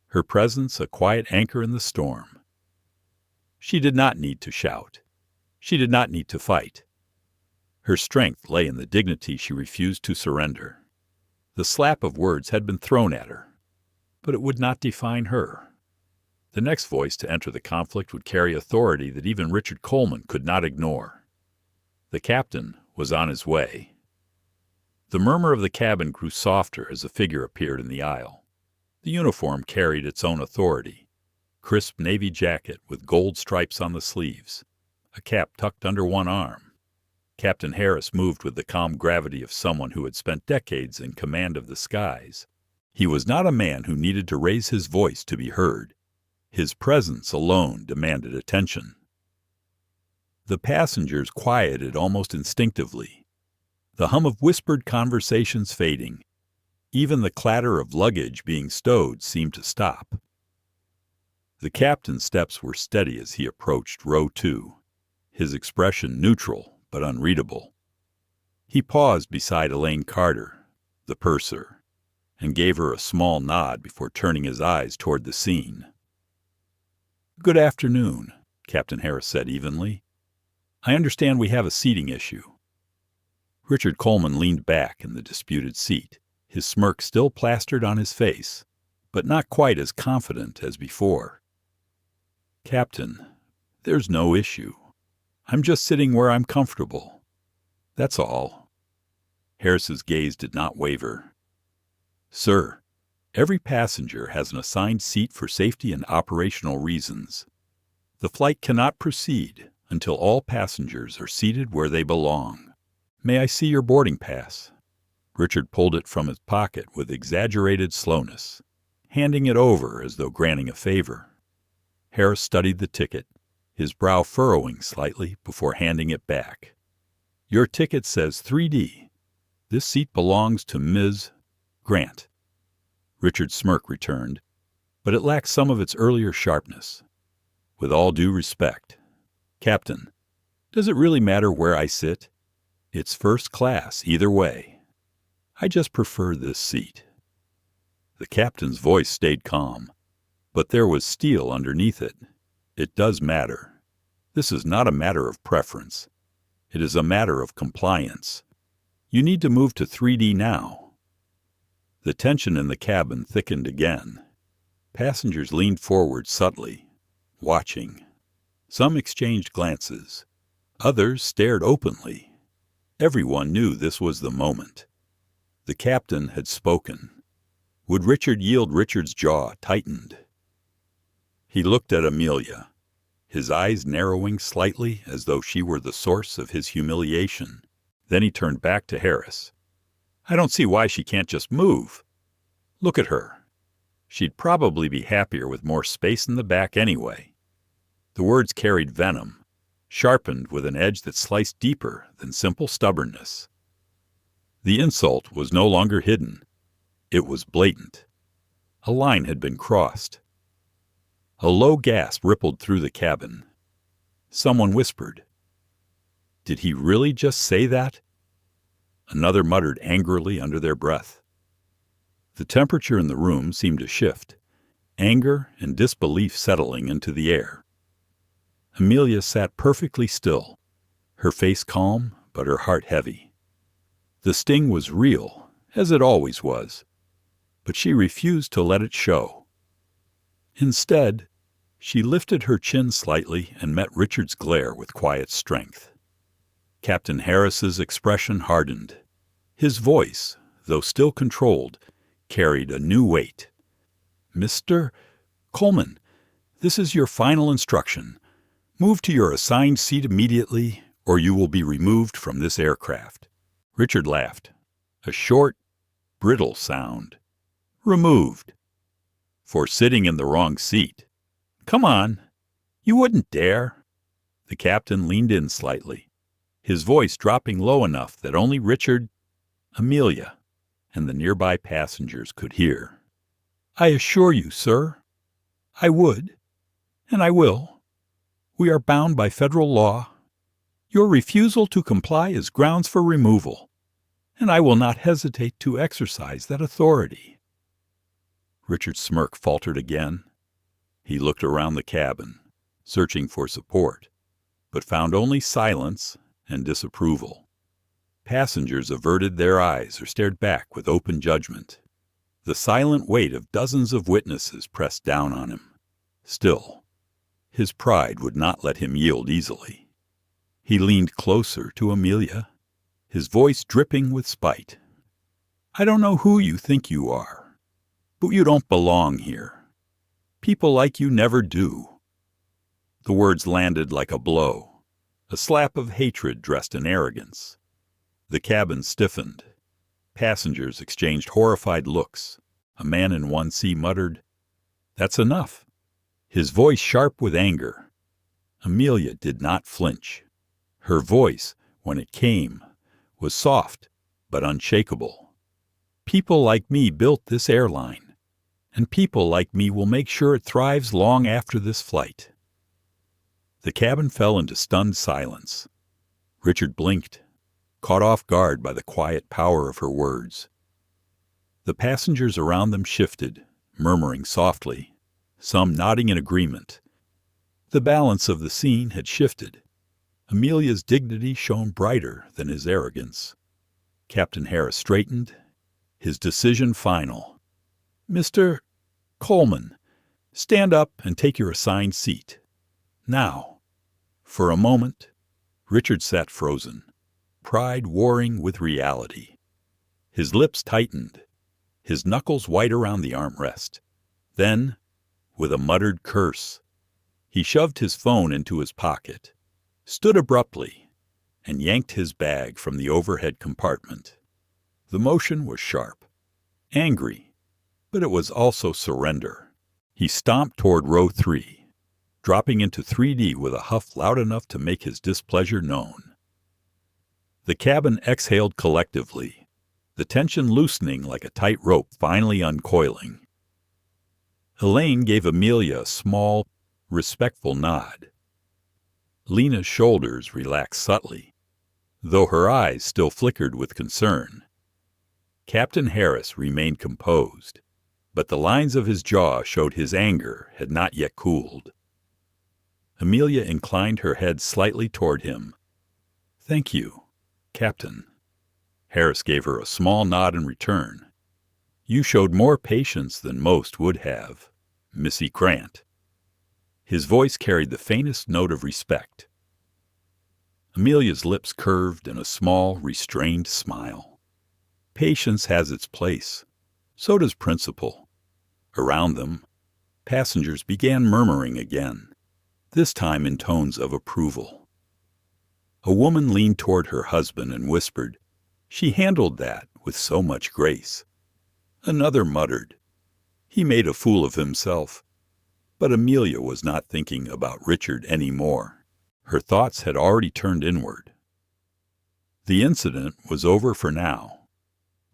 her presence a quiet anchor in the storm. She did not need to shout. She did not need to fight. Her strength lay in the dignity she refused to surrender. The slap of words had been thrown at her, but it would not define her. The next voice to enter the conflict would carry authority that even Richard Coleman could not ignore. The captain was on his way. The murmur of the cabin grew softer as a figure appeared in the aisle. The uniform carried its own authority. Crisp navy jacket with gold stripes on the sleeves, a cap tucked under one arm. Captain Harris moved with the calm gravity of someone who had spent decades in command of the skies. He was not a man who needed to raise his voice to be heard. His presence alone demanded attention. The passengers quieted almost instinctively, the hum of whispered conversations fading. Even the clatter of luggage being stowed seemed to stop. The captain's steps were steady as he approached row 2, his expression neutral but unreadable. He paused beside Elaine Carter, the purser, and gave her a small nod before turning his eyes toward the scene. "Good afternoon," Captain Harris said evenly. "I understand we have a seating issue." Richard Coleman leaned back in the disputed seat, his smirk still plastered on his face, but not quite as confident as before. "Captain, there's no issue. I'm just sitting where I'm comfortable. That's all." Harris's gaze did not waver. "Sir, every passenger has an assigned seat for safety and operational reasons. The flight cannot proceed until all passengers are seated where they belong. May I see your boarding pass?" Richard pulled it from his pocket with exaggerated slowness, handing it over as though granting a favor. Harris studied the ticket, his brow furrowing slightly before handing it back. "Your ticket says 3D. This seat belongs to Ms. Grant." Richard's smirk returned, but it lacked some of its earlier sharpness. "With all due respect, Captain, does it really matter where I sit? It's first class either way. I just prefer this seat." The captain's voice stayed calm, but there was steel underneath it. "It does matter. This is not a matter of preference. It is a matter of compliance. You need to move to 3D now." The tension in the cabin thickened again. Passengers leaned forward subtly, watching. Some exchanged glances. Others stared openly. Everyone knew this was the moment. The captain had spoken. Would Richard yield? Richard's jaw tightened. He looked at Amelia, his eyes narrowing slightly as though she were the source of his humiliation. Then he turned back to Harris. "I don't see why she can't just move. Look at her. She'd probably be happier with more space in the back anyway." The words carried venom, sharpened with an edge that sliced deeper than simple stubbornness. The insult was no longer hidden. It was blatant. A line had been crossed. A low gasp rippled through the cabin. Someone whispered, "Did he really just say that?" Another muttered angrily under their breath. The temperature in the room seemed to shift, anger and disbelief settling into the air. Amelia sat perfectly still, her face calm but her heart heavy. The sting was real, as it always was, but she refused to let it show. Instead, she lifted her chin slightly and met Richard's glare with quiet strength. Captain Harris's expression hardened. His voice, though still controlled, carried a new weight. "Mr. Coleman, this is your final instruction. Move to your assigned seat immediately, or you will be removed from this aircraft." Richard laughed. A short, brittle sound. "Removed. For sitting in the wrong seat. Come on. You wouldn't dare." The captain leaned in slightly, his voice dropping low enough that only Richard, Amelia, and the nearby passengers could hear. "I assure you, sir, I would, and I will. We are bound by federal law. Your refusal to comply is grounds for removal, and I will not hesitate to exercise that authority." Richard's smirk faltered again. He looked around the cabin, searching for support, but found only silence and disapproval. Passengers averted their eyes or stared back with open judgment. The silent weight of dozens of witnesses pressed down on him. Still, his pride would not let him yield easily. He leaned closer to Amelia, his voice dripping with spite. "I don't know who you think you are, but you don't belong here. People like you never do." The words landed like a blow, a slap of hatred dressed in arrogance. The cabin stiffened. Passengers exchanged horrified looks. A man in 1C muttered, "That's enough," his voice sharp with anger. Amelia did not flinch. Her voice, when it came, was soft but unshakable. "People like me built this airline, and people like me will make sure it thrives long after this flight." The cabin fell into stunned silence. Richard blinked, caught off guard by the quiet power of her words. The passengers around them shifted, murmuring softly, some nodding in agreement. The balance of the scene had shifted. Amelia's dignity shone brighter than his arrogance. Captain Harris straightened, his decision final. "Mr. Coleman, stand up and take your assigned seat. Now." For a moment, Richard sat frozen, pride warring with reality. His lips tightened, his knuckles white around the armrest. Then, with a muttered curse, he shoved his phone into his pocket, stood abruptly, and yanked his bag from the overhead compartment. The motion was sharp, angry, but it was also surrender. He stomped toward row 3, dropping into 3D with a huff loud enough to make his displeasure known. The cabin exhaled collectively, the tension loosening like a tight rope finally uncoiling. Elaine gave Amelia a small, respectful nod. Lena's shoulders relaxed subtly, though her eyes still flickered with concern. Captain Harris remained composed, but the lines of his jaw showed his anger had not yet cooled. Amelia inclined her head slightly toward him. "Thank you, Captain." Harris gave her a small nod in return. "You showed more patience than most would have, Missy Grant." His voice carried the faintest note of respect. Amelia's lips curved in a small, restrained smile. Patience has its place. So does principle. Around them, passengers began murmuring again, this time in tones of approval. A woman leaned toward her husband and whispered, "She handled that with so much grace." Another muttered, "He made a fool of himself." But Amelia was not thinking about Richard anymore. Her thoughts had already turned inward. The incident was over for now,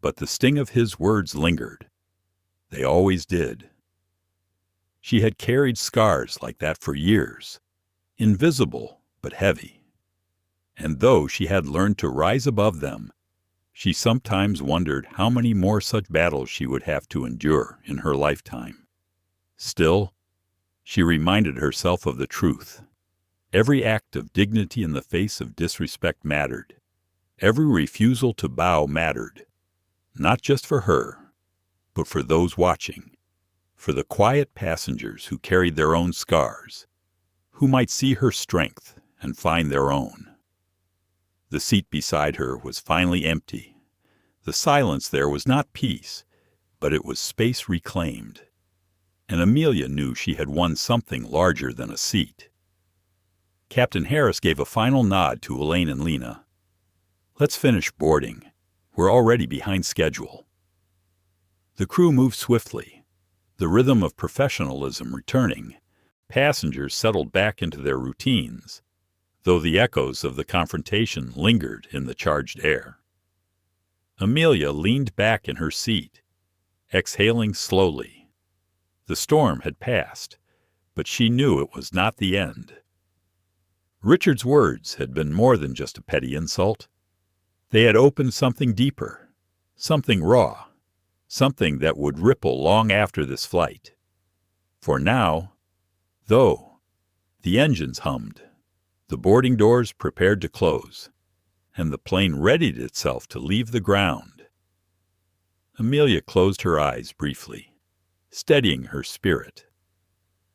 but the sting of his words lingered. They always did. She had carried scars like that for years, invisible but heavy. And though she had learned to rise above them, she sometimes wondered how many more such battles she would have to endure in her lifetime. Still, she reminded herself of the truth. Every act of dignity in the face of disrespect mattered. Every refusal to bow mattered, not just for her, but for those watching, for the quiet passengers who carried their own scars, who might see her strength and find their own. The seat beside her was finally empty. The silence there was not peace, but it was space reclaimed. And Amelia knew she had won something larger than a seat. Captain Harris gave a final nod to Elaine and Lena. "Let's finish boarding. We're already behind schedule." The crew moved swiftly, the rhythm of professionalism returning. Passengers settled back into their routines, though the echoes of the confrontation lingered in the charged air. Amelia leaned back in her seat, exhaling slowly. The storm had passed, but she knew it was not the end. Richard's words had been more than just a petty insult. They had opened something deeper, something raw, something that would ripple long after this flight. For now, though, the engines hummed, the boarding doors prepared to close, and the plane readied itself to leave the ground. Amelia closed her eyes briefly, steadying her spirit.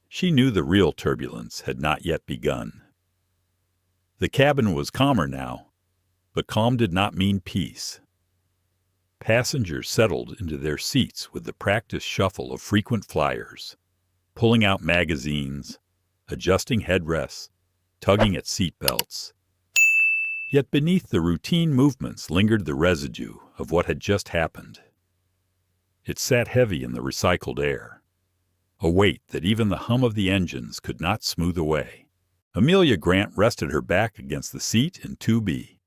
She knew the real turbulence had not yet begun. The cabin was calmer now, but calm did not mean peace. Passengers settled into their seats with the practiced shuffle of frequent flyers, pulling out magazines, adjusting headrests, tugging at seat belts. Yet beneath the routine movements lingered the residue of what had just happened. It sat heavy in the recycled air, a weight that even the hum of the engines could not smooth away. Amelia Grant rested her back against the seat in 2B,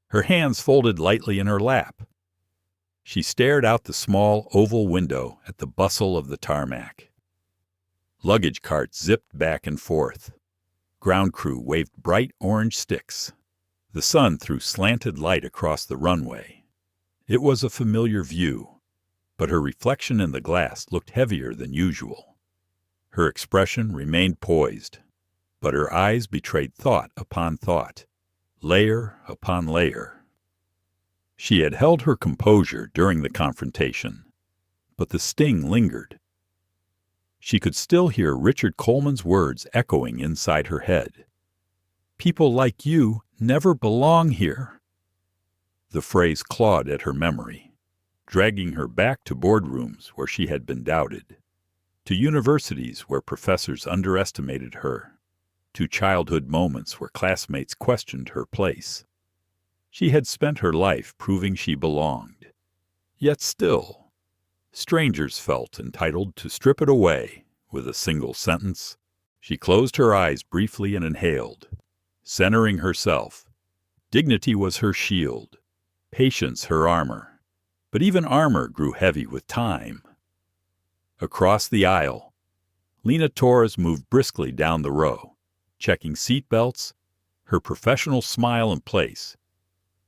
her hands folded lightly in her lap. She stared out the small oval window at the bustle of the tarmac. Luggage carts zipped back and forth. Ground crew waved bright orange sticks. The sun threw slanted light across the runway. It was a familiar view, but her reflection in the glass looked heavier than usual. Her expression remained poised, but her eyes betrayed thought upon thought, layer upon layer. She had held her composure during the confrontation, but the sting lingered. She could still hear Richard Coleman's words echoing inside her head. "People like you never belong here." The phrase clawed at her memory, dragging her back to boardrooms where she had been doubted, to universities where professors underestimated her, to childhood moments where classmates questioned her place. She had spent her life proving she belonged. Yet still, strangers felt entitled to strip it away with a single sentence. She closed her eyes briefly and inhaled, centering herself. Dignity was her shield, patience her armor, but even armor grew heavy with time. Across the aisle, Lena Torres moved briskly down the row, checking seat belts, her professional smile in place.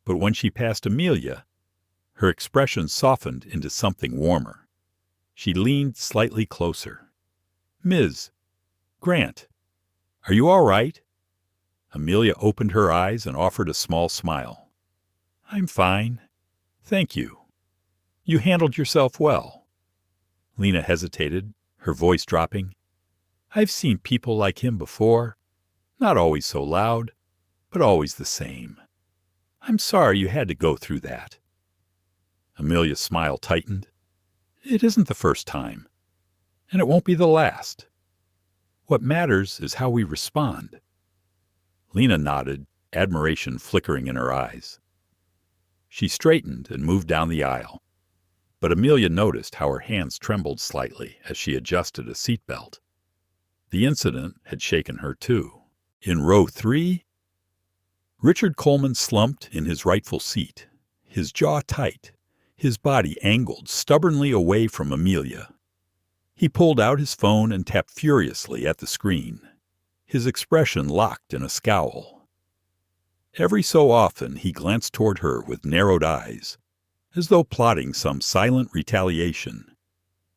But when she passed Amelia, her expression softened into something warmer. She leaned slightly closer. "Ms. Grant, are you all right?" Amelia opened her eyes and offered a small smile. "I'm fine. Thank you. You handled yourself well." Lena hesitated, her voice dropping. "I've seen people like him before, not always so loud, but always the same. I'm sorry you had to go through that." Amelia's smile tightened. "It isn't the first time, and it won't be the last. What matters is how we respond." Lena nodded, admiration flickering in her eyes. She straightened and moved down the aisle, but Amelia noticed how her hands trembled slightly as she adjusted a seatbelt. The incident had shaken her too. In row 3, Richard Coleman slumped in his rightful seat, his jaw tight, his body angled stubbornly away from Amelia. He pulled out his phone and tapped furiously at the screen, his expression locked in a scowl. Every so often he glanced toward her with narrowed eyes, as though plotting some silent retaliation.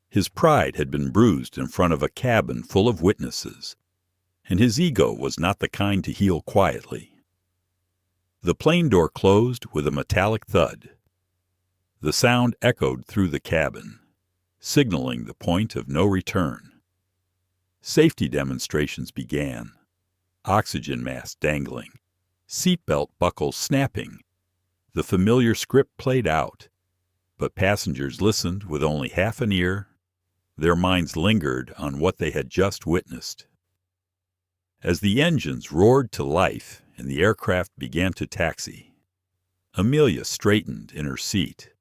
His pride had been bruised in front of a cabin full of witnesses, and his ego was not the kind to heal quietly. The plane door closed with a metallic thud. The sound echoed through the cabin, signaling the point of no return. Safety demonstrations began, oxygen masks dangling, seatbelt buckles snapping. The familiar script played out, but passengers listened with only half an ear. Their minds lingered on what they had just witnessed. As the engines roared to life and the aircraft began to taxi, Amelia straightened in her seat,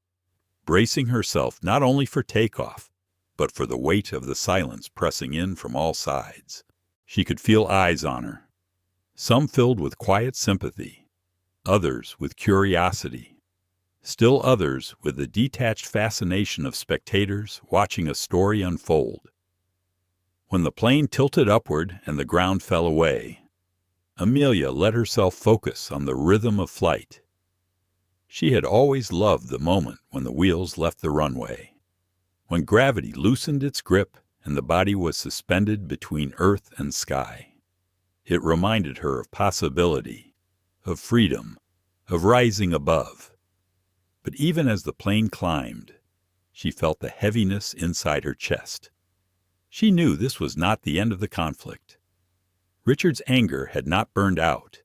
bracing herself not only for takeoff, but for the weight of the silence pressing in from all sides. She could feel eyes on her, some filled with quiet sympathy, others with curiosity, still others with the detached fascination of spectators watching a story unfold. When the plane tilted upward and the ground fell away, Amelia let herself focus on the rhythm of flight. She had always loved the moment when the wheels left the runway, when gravity loosened its grip and the body was suspended between earth and sky. It reminded her of possibility, of freedom, of rising above. But even as the plane climbed, she felt the heaviness inside her chest. She knew this was not the end of the conflict. Richard's anger had not burned out.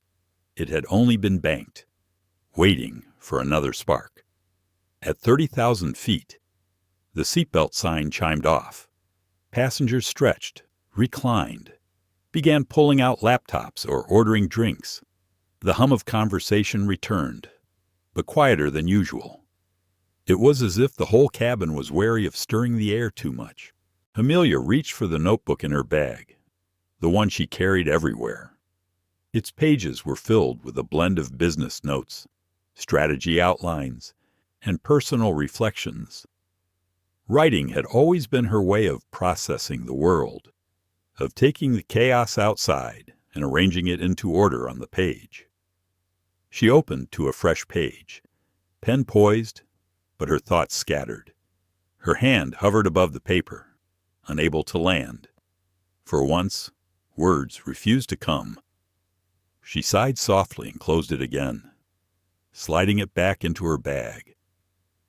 It had only been banked, waiting for another spark. At 30,000 feet, the seatbelt sign chimed off. Passengers stretched, reclined, began pulling out laptops or ordering drinks. The hum of conversation returned, but quieter than usual. It was as if the whole cabin was wary of stirring the air too much. Amelia reached for the notebook in her bag, the one she carried everywhere. Its pages were filled with a blend of business notes, strategy outlines, and personal reflections. Writing had always been her way of processing the world, of taking the chaos outside and arranging it into order on the page. She opened to a fresh page, pen poised, but her thoughts scattered. Her hand hovered above the paper, unable to land. For once, words refused to come. She sighed softly and closed it again, sliding it back into her bag.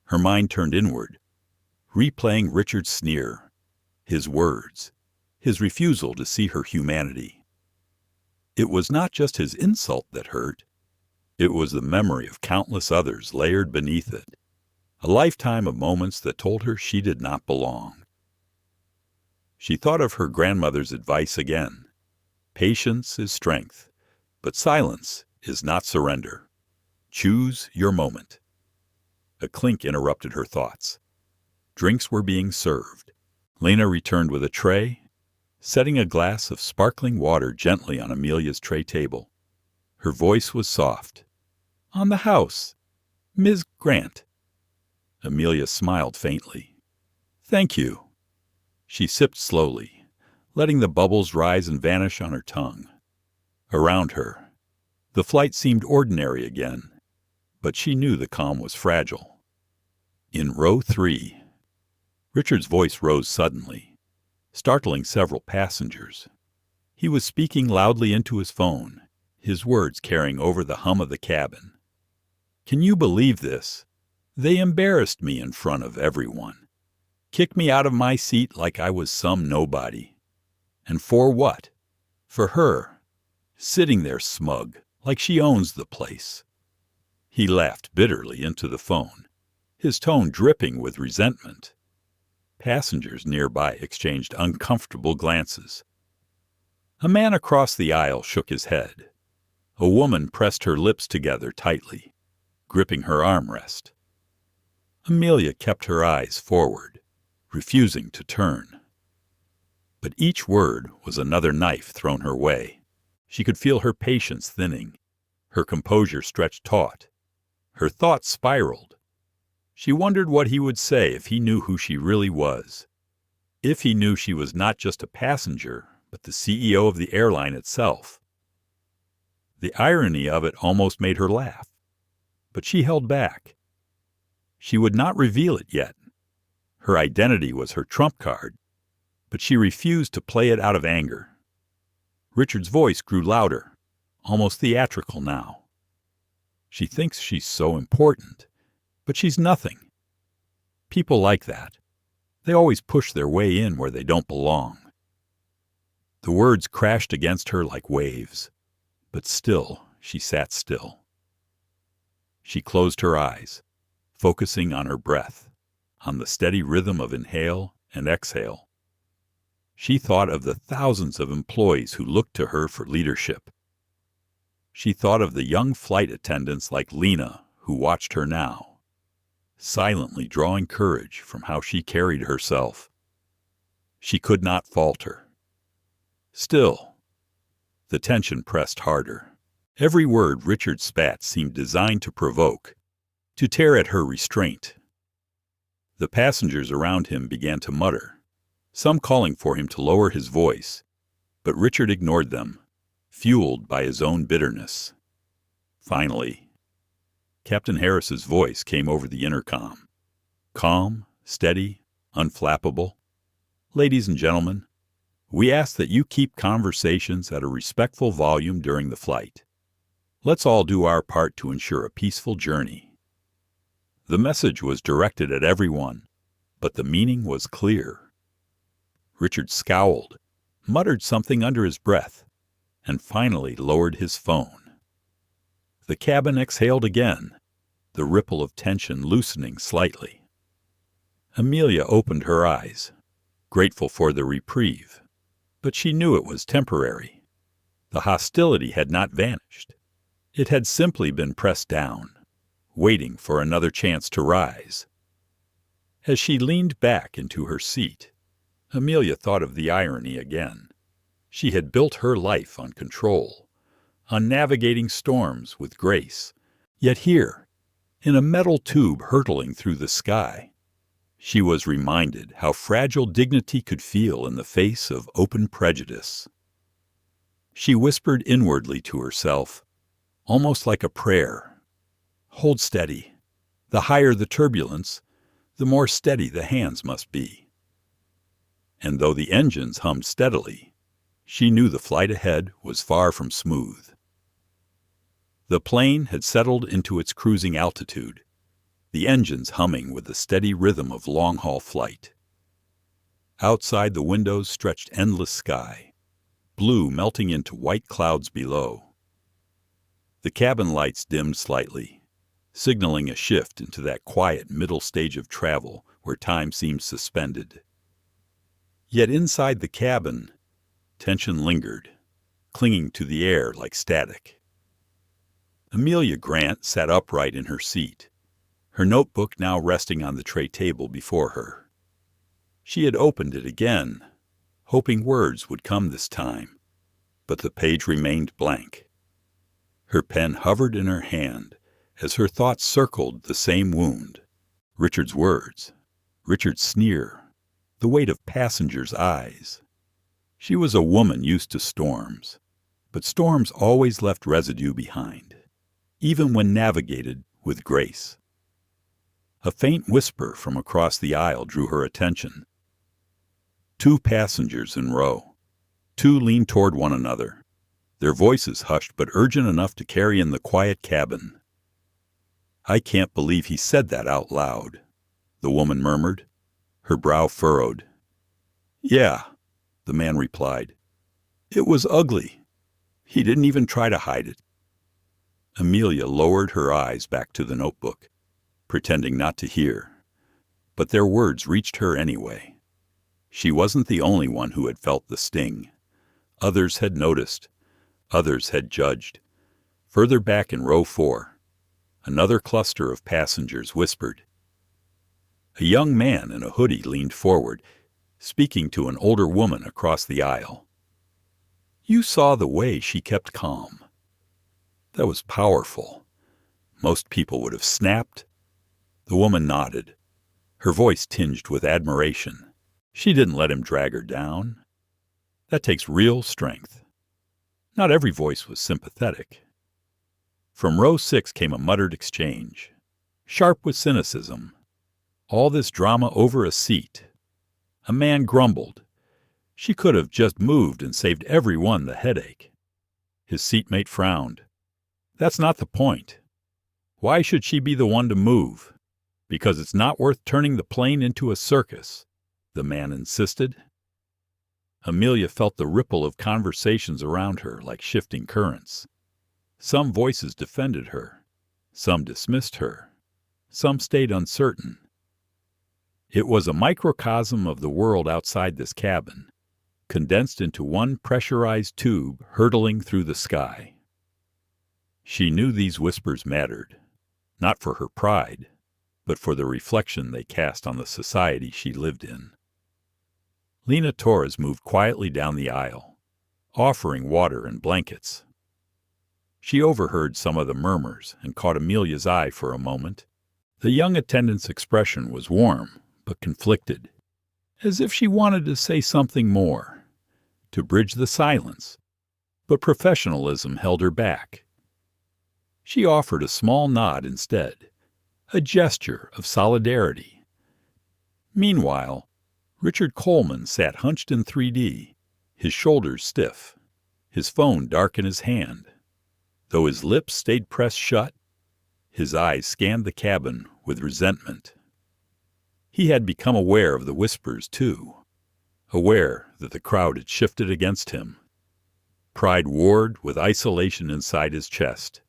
Her mind turned inward, replaying Richard's sneer, his words, his refusal to see her humanity. It was not just his insult that hurt. It was the memory of countless others layered beneath it, a lifetime of moments that told her she did not belong. She thought of her grandmother's advice again. Patience is strength, but silence is not surrender. Choose your moment. A clink interrupted her thoughts. Drinks were being served. Lena returned with a tray, setting a glass of sparkling water gently on Amelia's tray table. Her voice was soft. "On the house, Ms. Grant." Amelia smiled faintly. "Thank you." She sipped slowly, letting the bubbles rise and vanish on her tongue. Around her, the flight seemed ordinary again, but she knew the calm was fragile. In row 3, Richard's voice rose suddenly, startling several passengers. He was speaking loudly into his phone, his words carrying over the hum of the cabin. "Can you believe this? They embarrassed me in front of everyone. Kicked me out of my seat like I was some nobody. And for what? For her, sitting there smug, like she owns the place." He laughed bitterly into the phone, his tone dripping with resentment. Passengers nearby exchanged uncomfortable glances. A man across the aisle shook his head. A woman pressed her lips together tightly, gripping her armrest. Amelia kept her eyes forward, refusing to turn. But each word was another knife thrown her way. She could feel her patience thinning, her composure stretched taut. Her thoughts spiraled. She wondered what he would say if he knew who she really was, if he knew she was not just a passenger, but the CEO of the airline itself. The irony of it almost made her laugh, but she held back. She would not reveal it yet. Her identity was her trump card, but she refused to play it out of anger. Richard's voice grew louder, almost theatrical now. "She thinks she's so important, but she's nothing. People like that. They always push their way in where they don't belong." The words crashed against her like waves, but still she sat still. She closed her eyes, focusing on her breath, on the steady rhythm of inhale and exhale. She thought of the thousands of employees who looked to her for leadership. She thought of the young flight attendants like Lena who watched her now, silently drawing courage from how she carried herself. She could not falter. Still, the tension pressed harder. Every word Richard spat seemed designed to provoke, to tear at her restraint. The passengers around him began to mutter, some calling for him to lower his voice, but Richard ignored them, fueled by his own bitterness. Finally, Captain Harris's voice came over the intercom, calm, steady, unflappable. "Ladies and gentlemen, we ask that you keep conversations at a respectful volume during the flight. Let's all do our part to ensure a peaceful journey." The message was directed at everyone, but the meaning was clear. Richard scowled, muttered something under his breath, and finally lowered his phone. The cabin exhaled again, the ripple of tension loosening slightly. Amelia opened her eyes, grateful for the reprieve, but she knew it was temporary. The hostility had not vanished. It had simply been pressed down, waiting for another chance to rise. As she leaned back into her seat, Amelia thought of the irony again. She had built her life on control, on navigating storms with grace. Yet here, in a metal tube hurtling through the sky, she was reminded how fragile dignity could feel in the face of open prejudice. She whispered inwardly to herself, almost like a prayer, "Hold steady. The higher the turbulence, the more steady the hands must be." And though the engines hummed steadily, she knew the flight ahead was far from smooth. The plane had settled into its cruising altitude, the engines humming with the steady rhythm of long-haul flight. Outside the windows stretched endless sky, blue melting into white clouds below. The cabin lights dimmed slightly, signaling a shift into that quiet middle stage of travel where time seemed suspended. Yet inside the cabin, tension lingered, clinging to the air like static. Amelia Grant sat upright in her seat, her notebook now resting on the tray table before her. She had opened it again, hoping words would come this time, but the page remained blank. Her pen hovered in her hand as her thoughts circled the same wound. Richard's words, Richard's sneer, the weight of passengers' eyes. She was a woman used to storms, but storms always left residue behind, even when navigated with grace. A faint whisper from across the aisle drew her attention. Two passengers in row. Two leaned toward one another, their voices hushed but urgent enough to carry in the quiet cabin. "I can't believe he said that out loud," the woman murmured, her brow furrowed. "Yeah," the man replied. "It was ugly. He didn't even try to hide it." Amelia lowered her eyes back to the notebook, pretending not to hear, but their words reached her anyway. She wasn't the only one who had felt the sting. Others had noticed. Others had judged. Further back in row 4, another cluster of passengers whispered. A young man in a hoodie leaned forward, speaking to an older woman across the aisle. "You saw the way she kept calm. That was powerful. Most people would have snapped." The woman nodded, her voice tinged with admiration. She didn't let him drag her down. That takes real strength. Not every voice was sympathetic. From row 6 came a muttered exchange, sharp with cynicism. All this drama over a seat. A man grumbled. She could have just moved and saved everyone the headache. His seatmate frowned. "That's not the point. Why should she be the one to move? Because it's not worth turning the plane into a circus," the man insisted. Amelia felt the ripple of conversations around her like shifting currents. Some voices defended her. Some dismissed her. Some stayed uncertain. It was a microcosm of the world outside this cabin, condensed into one pressurized tube hurtling through the sky. She knew these whispers mattered, not for her pride, but for the reflection they cast on the society she lived in. Lena Torres moved quietly down the aisle, offering water and blankets. She overheard some of the murmurs and caught Amelia's eye for a moment. The young attendant's expression was warm, but conflicted, as if she wanted to say something more, to bridge the silence, but professionalism held her back. She offered a small nod instead, a gesture of solidarity. Meanwhile, Richard Coleman sat hunched in 3D, his shoulders stiff, his phone dark in his hand. Though his lips stayed pressed shut, his eyes scanned the cabin with resentment. He had become aware of the whispers, too, aware that the crowd had shifted against him. Pride warred with isolation inside his chest.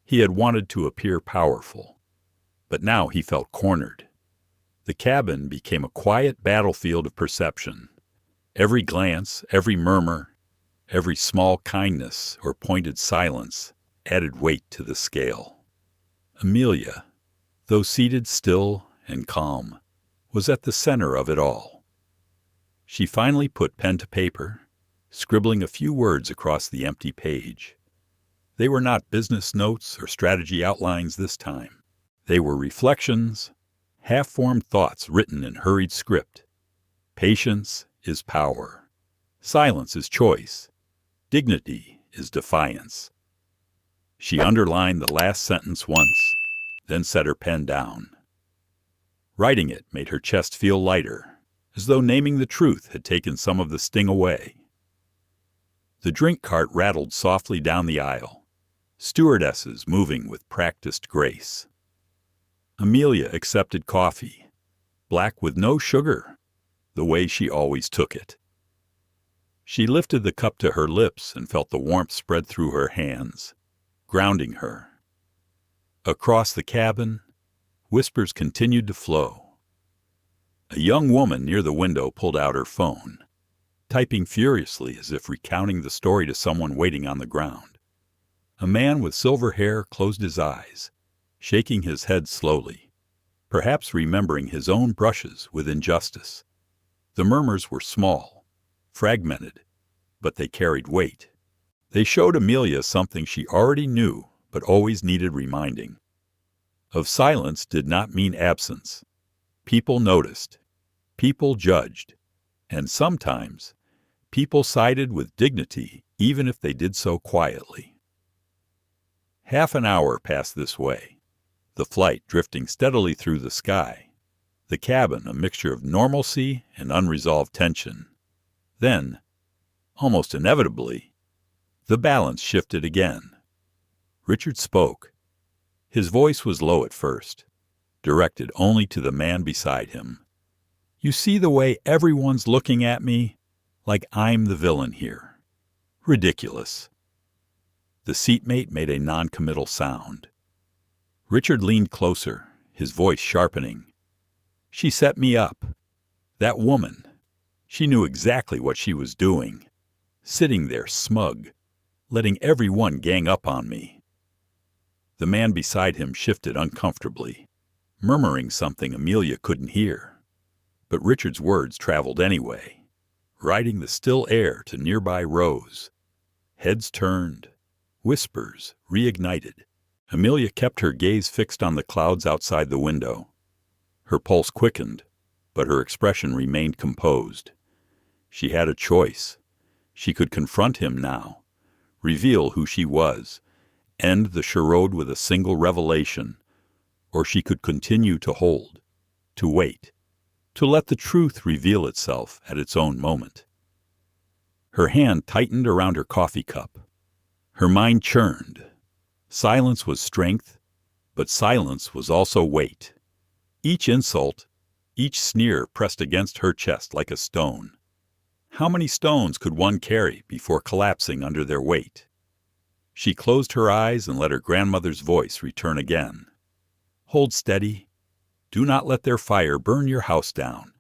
He had wanted to appear powerful, but now he felt cornered. The cabin became a quiet battlefield of perception. Every glance, every murmur, every small kindness or pointed silence added weight to the scale. Amelia, though seated still and calm, was at the center of it all. She finally put pen to paper, scribbling a few words across the empty page. They were not business notes or strategy outlines this time. They were reflections, half-formed thoughts written in hurried script. Patience is power. Silence is choice. Dignity is defiance. She underlined the last sentence once, then set her pen down. Writing it made her chest feel lighter, as though naming the truth had taken some of the sting away. The drink cart rattled softly down the aisle, stewardesses moving with practiced grace. Amelia accepted coffee, black with no sugar, the way she always took it. She lifted the cup to her lips and felt the warmth spread through her hands, grounding her. Across the cabin, whispers continued to flow. A young woman near the window pulled out her phone, typing furiously as if recounting the story to someone waiting on the ground. A man with silver hair closed his eyes, shaking his head slowly, perhaps remembering his own brushes with injustice. The murmurs were small, fragmented, but they carried weight. They showed Amelia something she already knew but always needed reminding. Of silence did not mean absence. People noticed, people judged, and sometimes people sided with dignity even if they did so quietly. Half an hour passed this way, the flight drifting steadily through the sky, the cabin a mixture of normalcy and unresolved tension. Then, almost inevitably, the balance shifted again. Richard spoke. His voice was low at first, directed only to the man beside him. "You see the way everyone's looking at me? Like I'm the villain here. Ridiculous." The seatmate made a non-committal sound. Richard leaned closer, his voice sharpening. "She set me up. That woman. She knew exactly what she was doing. Sitting there smug, letting everyone gang up on me." The man beside him shifted uncomfortably, murmuring something Amelia couldn't hear. But Richard's words traveled anyway, riding the still air to nearby rows. Heads turned, whispers reignited. Amelia kept her gaze fixed on the clouds outside the window. Her pulse quickened, but her expression remained composed. She had a choice. She could confront him now, reveal who she was, end the charade with a single revelation, or she could continue to hold, to wait, to let the truth reveal itself at its own moment. Her hand tightened around her coffee cup. Her mind churned. Silence was strength, but silence was also weight. Each insult, each sneer pressed against her chest like a stone. How many stones could one carry before collapsing under their weight? She closed her eyes and let her grandmother's voice return again. "Hold steady. Do not let their fire burn your house down.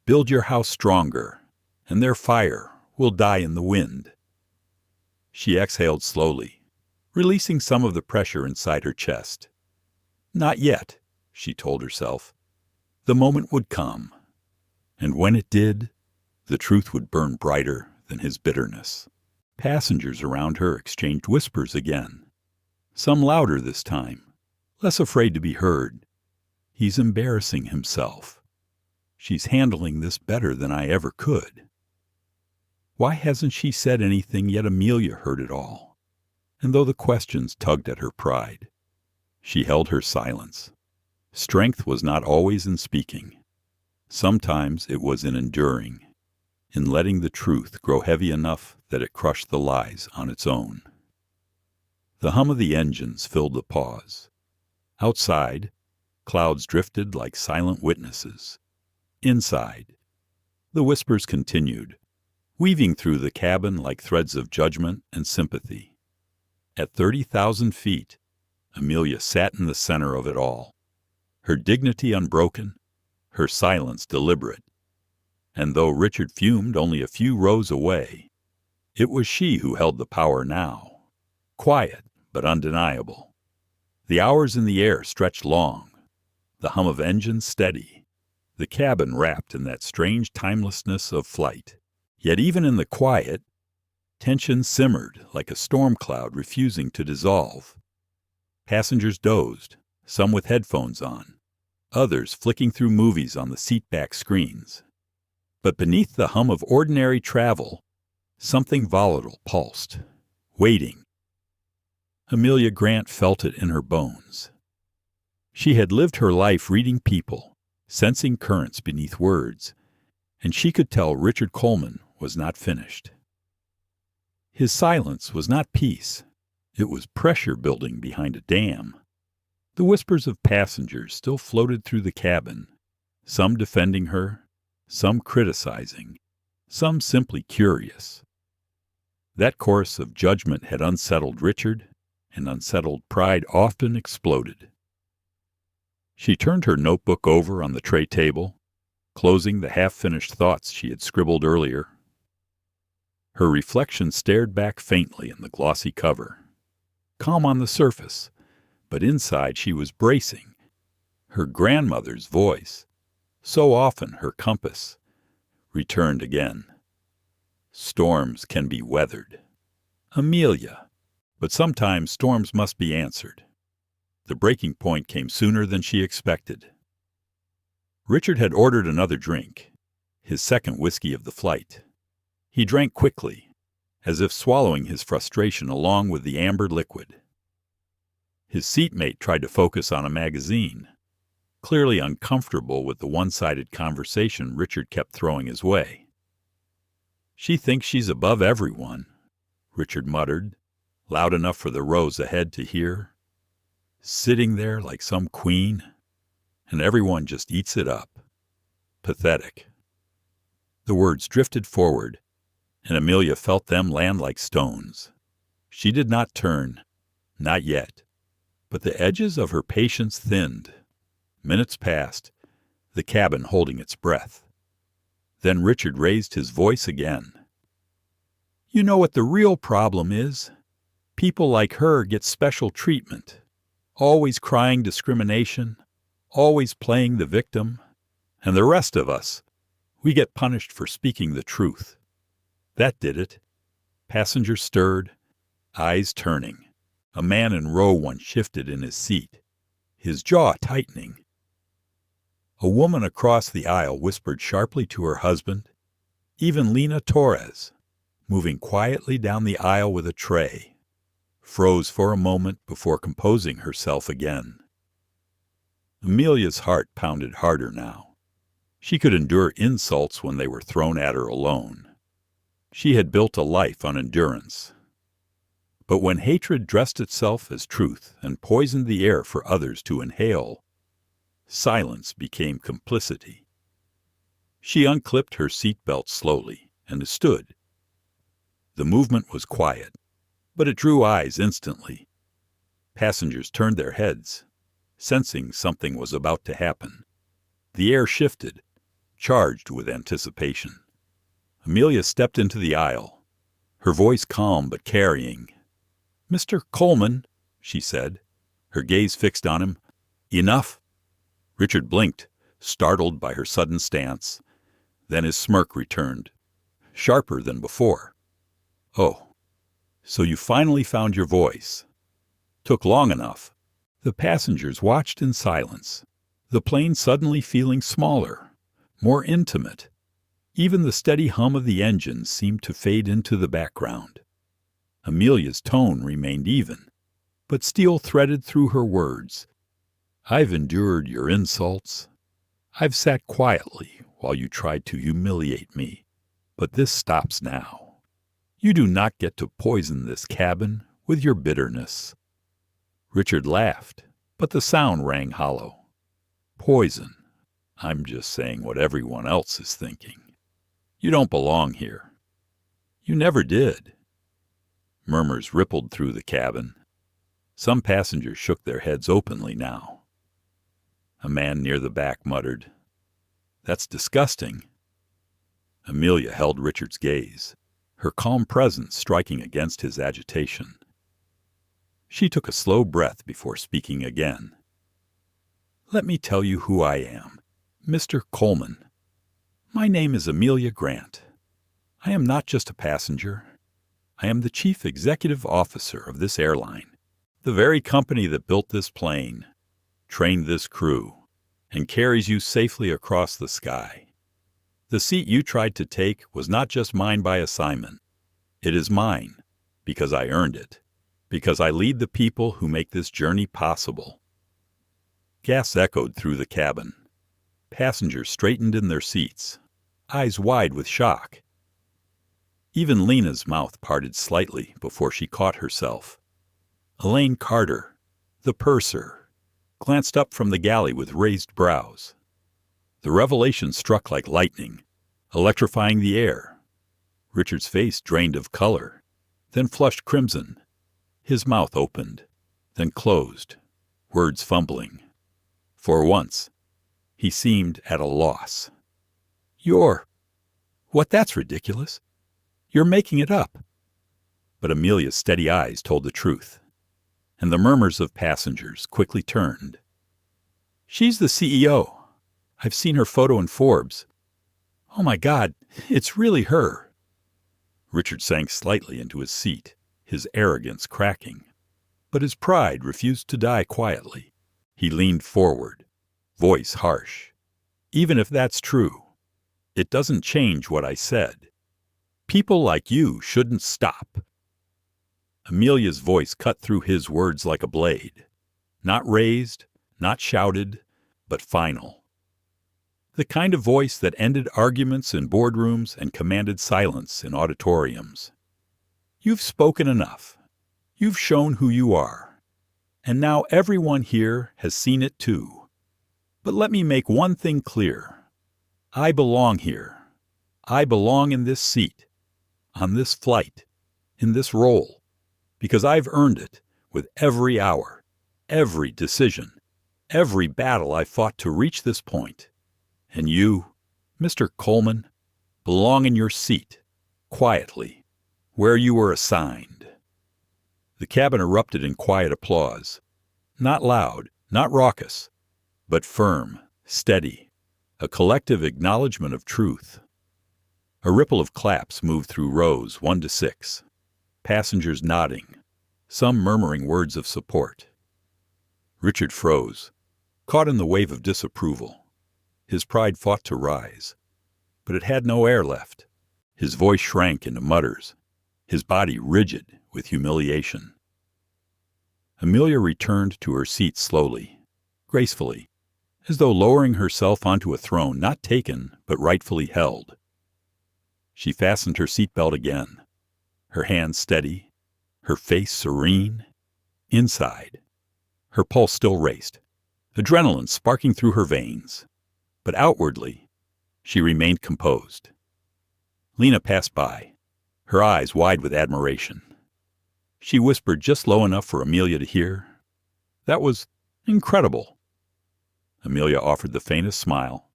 Build your house stronger, and their fire will die in the wind." She exhaled slowly, releasing some of the pressure inside her chest. Not yet, she told herself. The moment would come, and when it did, the truth would burn brighter than his bitterness. Passengers around her exchanged whispers again, some louder this time, less afraid to be heard. "He's embarrassing himself. She's handling this better than I ever could." Why hasn't she said anything yet? Amelia heard it all, and though the questions tugged at her pride, she held her silence. Strength was not always in speaking. Sometimes it was in enduring, in letting the truth grow heavy enough that it crushed the lies on its own. The hum of the engines filled the pause. Outside, clouds drifted like silent witnesses. Inside, the whispers continued, weaving through the cabin like threads of judgment and sympathy. At 30,000 feet, Amelia sat in the center of it all, her dignity unbroken, her silence deliberate. And though Richard fumed only a few rows away, it was she who held the power now, quiet but undeniable. The hours in the air stretched long, the hum of engines steady, the cabin wrapped in that strange timelessness of flight. Yet even in the quiet, tension simmered like a storm cloud refusing to dissolve. Passengers dozed, some with headphones on, others flicking through movies on the seatback screens. But beneath the hum of ordinary travel, something volatile pulsed, waiting. Amelia Grant felt it in her bones. She had lived her life reading people, sensing currents beneath words, and she could tell Richard Coleman was not finished. His silence was not peace. It was pressure building behind a dam. The whispers of passengers still floated through the cabin, some defending her, some criticizing, some simply curious. That chorus of judgment had unsettled Richard, and unsettled pride often exploded. She turned her notebook over on the tray table, closing the half-finished thoughts she had scribbled earlier. Her reflection stared back faintly in the glossy cover, calm on the surface, but inside she was bracing. Her grandmother's voice, so often her compass, returned again. Storms can be weathered. Amelia, but sometimes storms must be answered. The breaking point came sooner than she expected. Richard had ordered another drink, his second whiskey of the flight. He drank quickly, as if swallowing his frustration along with the amber liquid. His seatmate tried to focus on a magazine, clearly uncomfortable with the one-sided conversation Richard kept throwing his way. "She thinks she's above everyone," Richard muttered, loud enough for the rows ahead to hear. "Sitting there like some queen, and everyone just eats it up. Pathetic." The words drifted forward, and Amelia felt them land like stones. She did not turn, not yet, but the edges of her patience thinned. Minutes passed, the cabin holding its breath. Then Richard raised his voice again. "You know what the real problem is? People like her get special treatment, always crying discrimination, always playing the victim, and the rest of us, we get punished for speaking the truth." That did it. Passengers stirred, eyes turning. A man in row one shifted in his seat, his jaw tightening. A woman across the aisle whispered sharply to her husband. Even Lena Torres, moving quietly down the aisle with a tray, froze for a moment before composing herself again. Amelia's heart pounded harder now. She could endure insults when they were thrown at her alone. She had built a life on endurance. But when hatred dressed itself as truth and poisoned the air for others to inhale, silence became complicity. She unclipped her seatbelt slowly and stood. The movement was quiet, but it drew eyes instantly. Passengers turned their heads, sensing something was about to happen. The air shifted, charged with anticipation. Amelia stepped into the aisle, her voice calm but carrying. "Mr. Coleman," she said, her gaze fixed on him. "Enough." Richard blinked, startled by her sudden stance. Then his smirk returned, sharper than before. "Oh, so you finally found your voice. Took long enough." The passengers watched in silence, the plane suddenly feeling smaller, more intimate. Even the steady hum of the engines seemed to fade into the background. Amelia's tone remained even, but steel threaded through her words. "I've endured your insults. I've sat quietly while you tried to humiliate me, but this stops now. You do not get to poison this cabin with your bitterness." Richard laughed, but the sound rang hollow. "Poison. I'm just saying what everyone else is thinking. You don't belong here. You never did." Murmurs rippled through the cabin. Some passengers shook their heads openly now. A man near the back muttered, "That's disgusting." Amelia held Richard's gaze, her calm presence striking against his agitation. She took a slow breath before speaking again. "Let me tell you who I am, Mr. Coleman. My name is Amelia Grant. I am not just a passenger. I am the chief executive officer of this airline, the very company that built this plane, trained this crew, and carries you safely across the sky. The seat you tried to take was not just mine by assignment. It is mine because I earned it, because I lead the people who make this journey possible." Gasps echoed through the cabin. Passengers straightened in their seats, eyes wide with shock. Even Lena's mouth parted slightly before she caught herself. Elaine Carter, the purser, glanced up from the galley with raised brows. The revelation struck like lightning, electrifying the air. Richard's face drained of color, then flushed crimson. His mouth opened, then closed, words fumbling. For once, he seemed at a loss. What, that's ridiculous. You're making it up." But Amelia's steady eyes told the truth, and the murmurs of passengers quickly turned. "She's the CEO. I've seen her photo in Forbes. Oh my God, it's really her." Richard sank slightly into his seat, his arrogance cracking. But his pride refused to die quietly. He leaned forward, voice harsh. "Even if that's true, it doesn't change what I said. People like you shouldn't stop." Amelia's voice cut through his words like a blade. Not raised, not shouted, but final. The kind of voice that ended arguments in boardrooms and commanded silence in auditoriums. "You've spoken enough. You've shown who you are. And now everyone here has seen it too. But let me make one thing clear. I belong here. I belong in this seat, on this flight, in this role, because I've earned it with every hour, every decision, every battle I fought to reach this point. And you, Mr. Coleman, belong in your seat, quietly, where you were assigned." The cabin erupted in quiet applause. Not loud, not raucous, but firm, steady, a collective acknowledgement of truth. A ripple of claps moved through rows 1 to 6, passengers nodding, some murmuring words of support. Richard froze, caught in the wave of disapproval. His pride fought to rise, but it had no air left. His voice shrank into mutters, his body rigid with humiliation. Amelia returned to her seat slowly, gracefully, as though lowering herself onto a throne not taken but rightfully held. She fastened her seatbelt again, her hands steady, her face serene. Inside, her pulse still raced, adrenaline sparking through her veins. But outwardly, she remained composed. Lena passed by, her eyes wide with admiration. She whispered just low enough for Amelia to hear, "That was incredible." Amelia offered the faintest smile.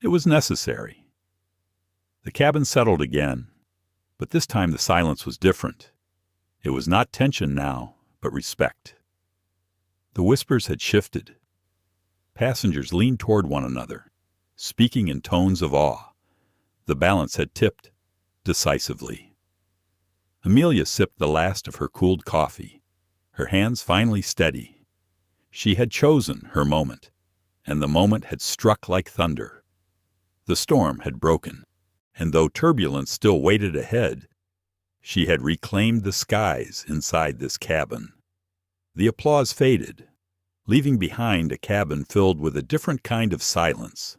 It was necessary. The cabin settled again, but this time the silence was different. It was not tension now, but respect. The whispers had shifted. Passengers leaned toward one another, speaking in tones of awe. The balance had tipped, decisively. Amelia sipped the last of her cooled coffee, her hands finally steady. She had chosen her moment, and the moment had struck like thunder. The storm had broken, and though turbulence still waited ahead, she had reclaimed the skies inside this cabin. The applause faded, leaving behind a cabin filled with a different kind of silence.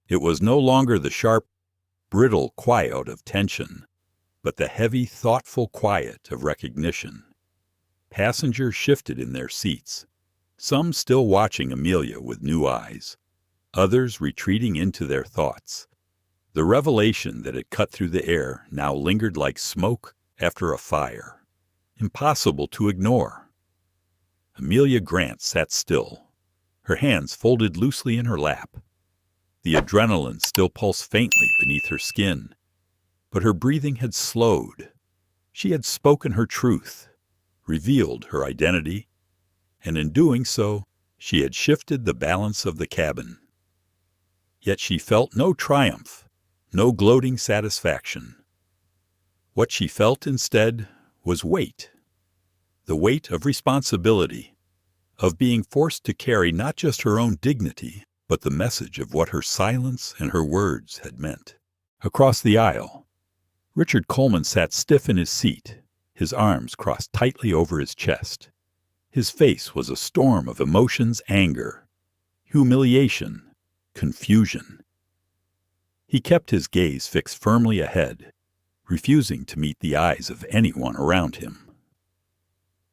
It was no longer the sharp, brittle quiet of tension, but the heavy, thoughtful quiet of recognition. Passengers shifted in their seats, some still watching Amelia with new eyes, others retreating into their thoughts. The revelation that had cut through the air now lingered like smoke after a fire, impossible to ignore. Amelia Grant sat still, her hands folded loosely in her lap. The adrenaline still pulsed faintly beneath her skin, but her breathing had slowed. She had spoken her truth, revealed her identity, and in doing so, she had shifted the balance of the cabin. Yet she felt no triumph, no gloating satisfaction. What she felt instead was weight. The weight of responsibility, of being forced to carry not just her own dignity, but the message of what her silence and her words had meant. Across the aisle, Richard Coleman sat stiff in his seat, his arms crossed tightly over his chest. His face was a storm of emotions: anger, humiliation, confusion. He kept his gaze fixed firmly ahead, refusing to meet the eyes of anyone around him.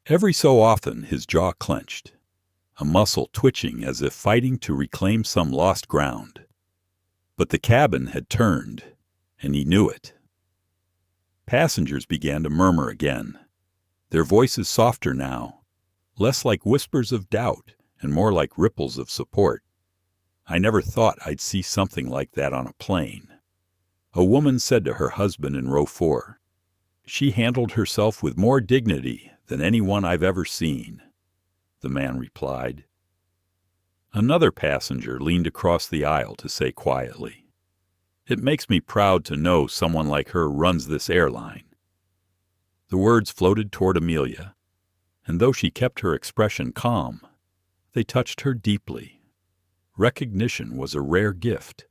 Every so often his jaw clenched, a muscle twitching as if fighting to reclaim some lost ground. But the cabin had turned, and he knew it. Passengers began to murmur again, their voices softer now, less like whispers of doubt and more like ripples of support. "I never thought I'd see something like that on a plane," a woman said to her husband in row 4. "She handled herself with more dignity than anyone I've ever seen," the man replied. Another passenger leaned across the aisle to say quietly, "It makes me proud to know someone like her runs this airline." The words floated toward Amelia, and though she kept her expression calm, they touched her deeply. Recognition was a rare gift.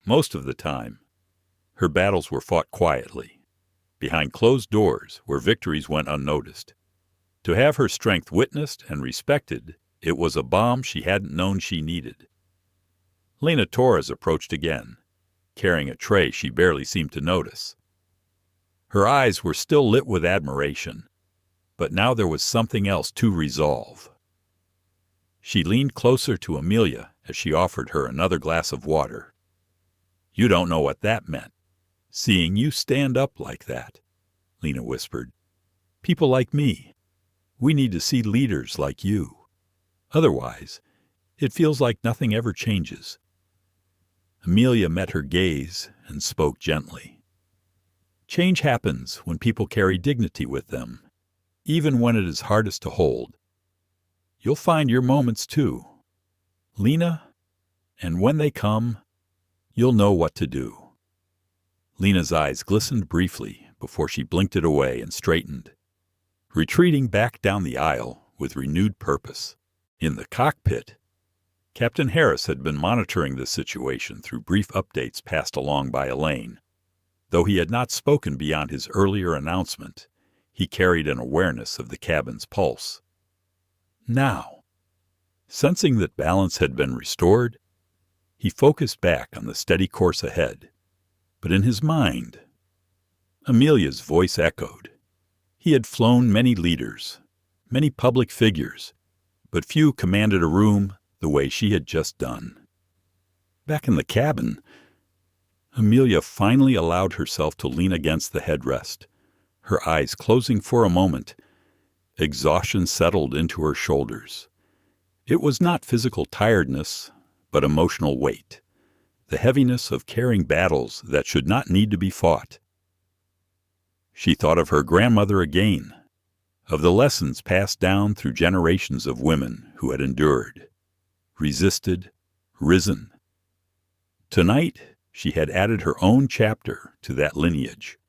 Most of the time, her battles were fought quietly, behind closed doors where victories went unnoticed. To have her strength witnessed and respected, it was a balm she hadn't known she needed. Lena Torres approached again, carrying a tray she barely seemed to notice. Her eyes were still lit with admiration, but now there was something else to resolve. She leaned closer to Amelia as she offered her another glass of water. "You don't know what that meant, seeing you stand up like that," Lena whispered. "People like me, we need to see leaders like you. Otherwise, it feels like nothing ever changes." Amelia met her gaze and spoke gently. "Change happens when people carry dignity with them, even when it is hardest to hold. You'll find your moments too, Lena, and when they come, you'll know what to do." Lena's eyes glistened briefly before she blinked it away and straightened, retreating back down the aisle with renewed purpose. In the cockpit, Captain Harris had been monitoring the situation through brief updates passed along by Elaine. Though he had not spoken beyond his earlier announcement, he carried an awareness of the cabin's pulse. Now, sensing that balance had been restored, he focused back on the steady course ahead. But in his mind, Amelia's voice echoed. He had flown many leaders, many public figures, but few commanded a room the way she had just done. Back in the cabin, Amelia finally allowed herself to lean against the headrest, her eyes closing for a moment. Exhaustion settled into her shoulders. It was not physical tiredness, but emotional weight, the heaviness of carrying battles that should not need to be fought. She thought of her grandmother again, of the lessons passed down through generations of women who had endured, resisted, risen. Tonight, she had added her own chapter to that lineage,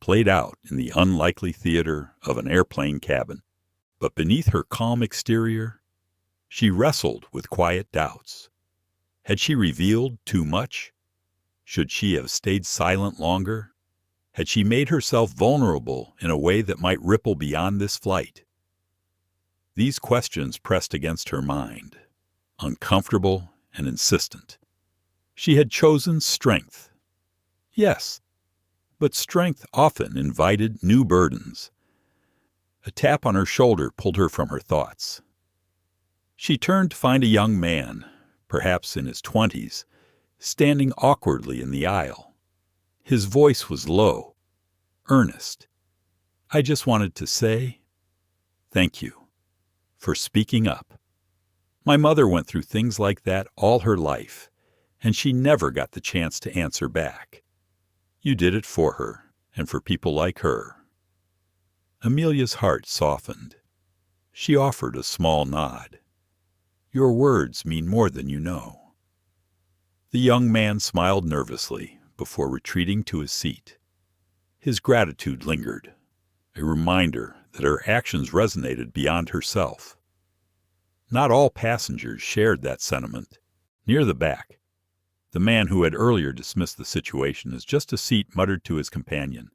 played out in the unlikely theater of an airplane cabin. But beneath her calm exterior, she wrestled with quiet doubts. Had she revealed too much? Should she have stayed silent longer? Had she made herself vulnerable in a way that might ripple beyond this flight? These questions pressed against her mind, uncomfortable and insistent. She had chosen strength. Yes, but strength often invited new burdens. A tap on her shoulder pulled her from her thoughts. She turned to find a young man, perhaps in his 20s, standing awkwardly in the aisle. His voice was low, earnest. "I just wanted to say thank you." for speaking up. My mother went through things like that all her life, and she never got the chance to answer back. You did it for her, and for people like her." Amelia's heart softened. She offered a small nod. "Your words mean more than you know." The young man smiled nervously before retreating to his seat. His gratitude lingered, a reminder that her actions resonated beyond herself. Not all passengers shared that sentiment. Near the back, the man who had earlier dismissed the situation as just a seat muttered to his companion,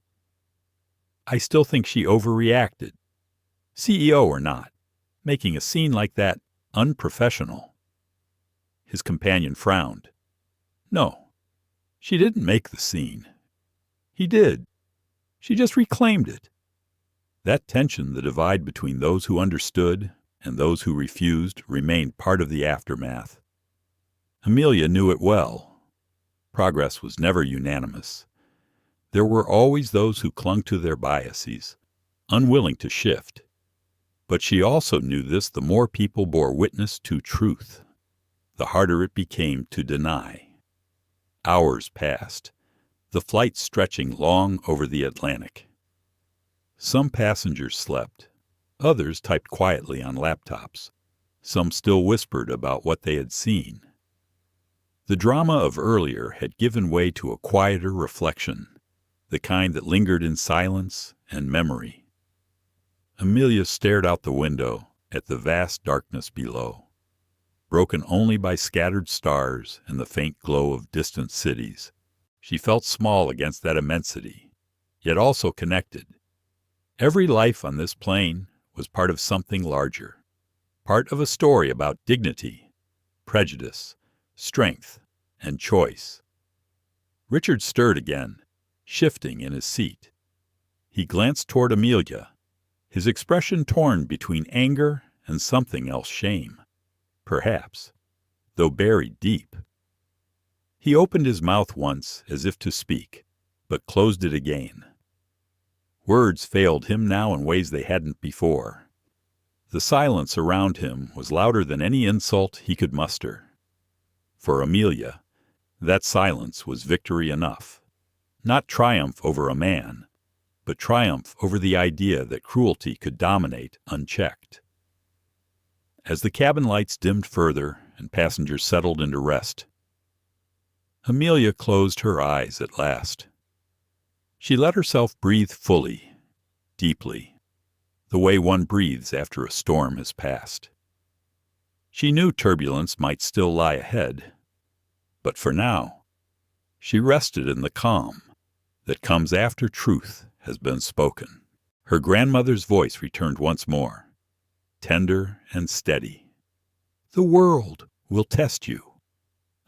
"I still think she overreacted. CEO or not, making a scene like that unprofessional." His companion frowned. "No, she didn't make the scene. He did. She just reclaimed it." That tension, the divide between those who understood and those who refused, remained part of the aftermath. Amelia knew it well. Progress was never unanimous. There were always those who clung to their biases, unwilling to shift. But she also knew this: the more people bore witness to truth, the harder it became to deny. Hours passed, the flight stretching long over the Atlantic. Some passengers slept. Others typed quietly on laptops. Some still whispered about what they had seen. The drama of earlier had given way to a quieter reflection, the kind that lingered in silence and memory. Amelia stared out the window at the vast darkness below, broken only by scattered stars and the faint glow of distant cities. She felt small against that immensity, yet also connected. Every life on this plane was part of something larger, part of a story about dignity, prejudice, strength, and choice. Richard stirred again, shifting in his seat. He glanced toward Amelia, his expression torn between anger and something else, shame, perhaps, though buried deep. He opened his mouth once as if to speak, but closed it again. Words failed him now in ways they hadn't before. The silence around him was louder than any insult he could muster. For Amelia, that silence was victory enough. Not triumph over a man, but triumph over the idea that cruelty could dominate unchecked. As the cabin lights dimmed further and passengers settled into rest, Amelia closed her eyes at last. She let herself breathe fully, deeply, the way one breathes after a storm has passed. She knew turbulence might still lie ahead, but for now, she rested in the calm that comes after truth has been spoken. Her grandmother's voice returned once more, tender and steady. "The world will test you,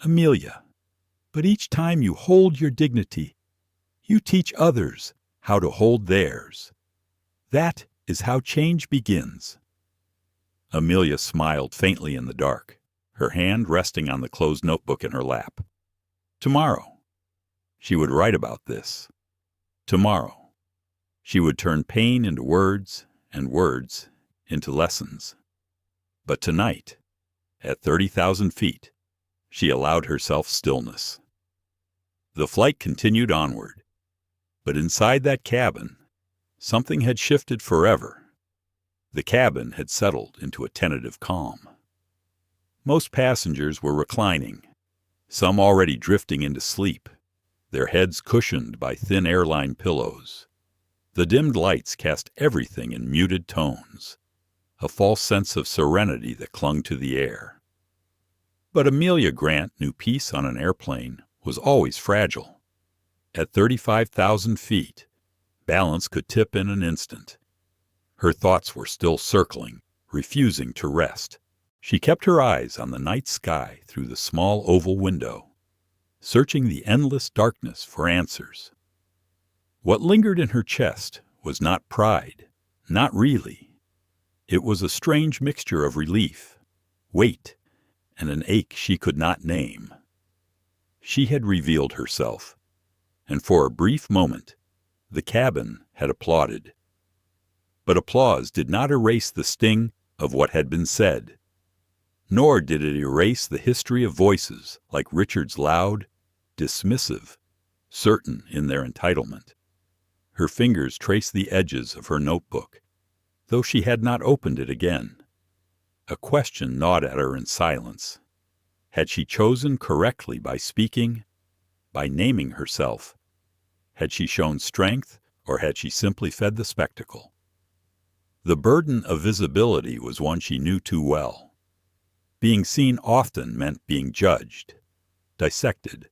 Amelia, but each time you hold your dignity, you teach others how to hold theirs. That is how change begins." Amelia smiled faintly in the dark, her hand resting on the closed notebook in her lap. Tomorrow, she would write about this. Tomorrow, she would turn pain into words and words into lessons. But tonight, at 30,000 feet, she allowed herself stillness. The flight continued onward, but inside that cabin, something had shifted forever. The cabin had settled into a tentative calm. Most passengers were reclining, some already drifting into sleep, their heads cushioned by thin airline pillows. The dimmed lights cast everything in muted tones, a false sense of serenity that clung to the air. But Amelia Grant knew peace on an airplane was always fragile. At 35,000 feet, balance could tip in an instant. Her thoughts were still circling, refusing to rest. She kept her eyes on the night sky through the small oval window, searching the endless darkness for answers. What lingered in her chest was not pride, not really. It was a strange mixture of relief, weight, and an ache she could not name. She had revealed herself, and for a brief moment, the cabin had applauded. But applause did not erase the sting of what had been said. Nor did it erase the history of voices like Richard's loud, dismissive, certain in their entitlement. Her fingers traced the edges of her notebook, though she had not opened it again. A question gnawed at her in silence. Had she chosen correctly by speaking, by naming herself? Had she shown strength, or had she simply fed the spectacle? The burden of visibility was one she knew too well. Being seen often meant being judged, dissected,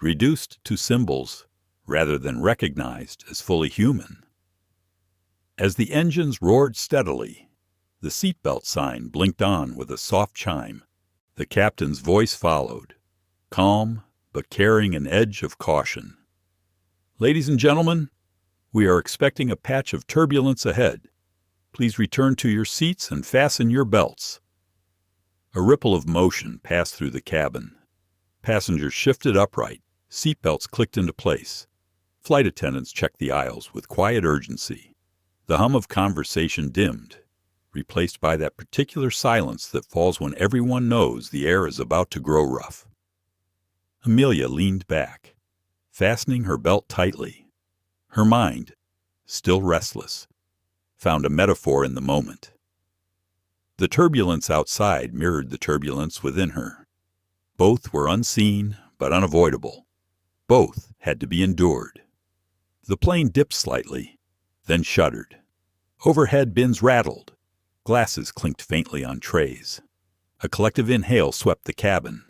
reduced to symbols rather than recognized as fully human. As the engines roared steadily, the seatbelt sign blinked on with a soft chime. The captain's voice followed, calm but carrying an edge of caution. "Ladies and gentlemen, we are expecting a patch of turbulence ahead. Please return to your seats and fasten your belts." A ripple of motion passed through the cabin. Passengers shifted upright, seatbelts clicked into place. Flight attendants checked the aisles with quiet urgency. The hum of conversation dimmed, replaced by that particular silence that falls when everyone knows the air is about to grow rough. Amelia leaned back, fastening her belt tightly. Her mind, still restless, found a metaphor in the moment. The turbulence outside mirrored the turbulence within her. Both were unseen but unavoidable. Both had to be endured. The plane dipped slightly, then shuddered. Overhead bins rattled. Glasses clinked faintly on trays. A collective inhale swept the cabin.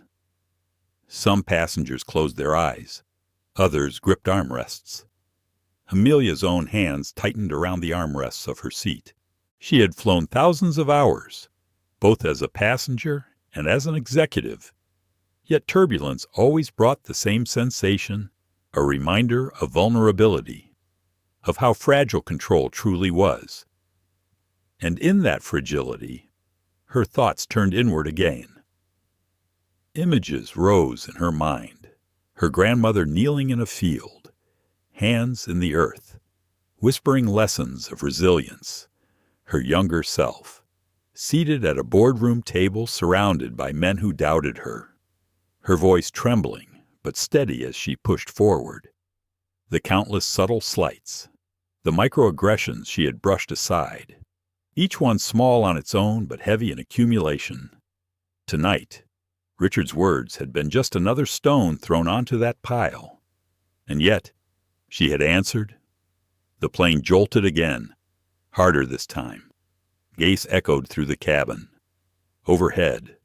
Some passengers closed their eyes. Others gripped armrests. Amelia's own hands tightened around the armrests of her seat. She had flown thousands of hours, both as a passenger and as an executive. Yet turbulence always brought the same sensation, a reminder of vulnerability, of how fragile control truly was. And in that fragility, her thoughts turned inward again. Images rose in her mind, her grandmother kneeling in a field, hands in the earth, whispering lessons of resilience, her younger self, seated at a boardroom table surrounded by men who doubted her, her voice trembling but steady as she pushed forward. The countless subtle slights, the microaggressions she had brushed aside, each one small on its own but heavy in accumulation. Tonight, Richard's words had been just another stone thrown onto that pile. And yet, she had answered. The plane jolted again, harder this time. Gaze echoed through the cabin. Overhead,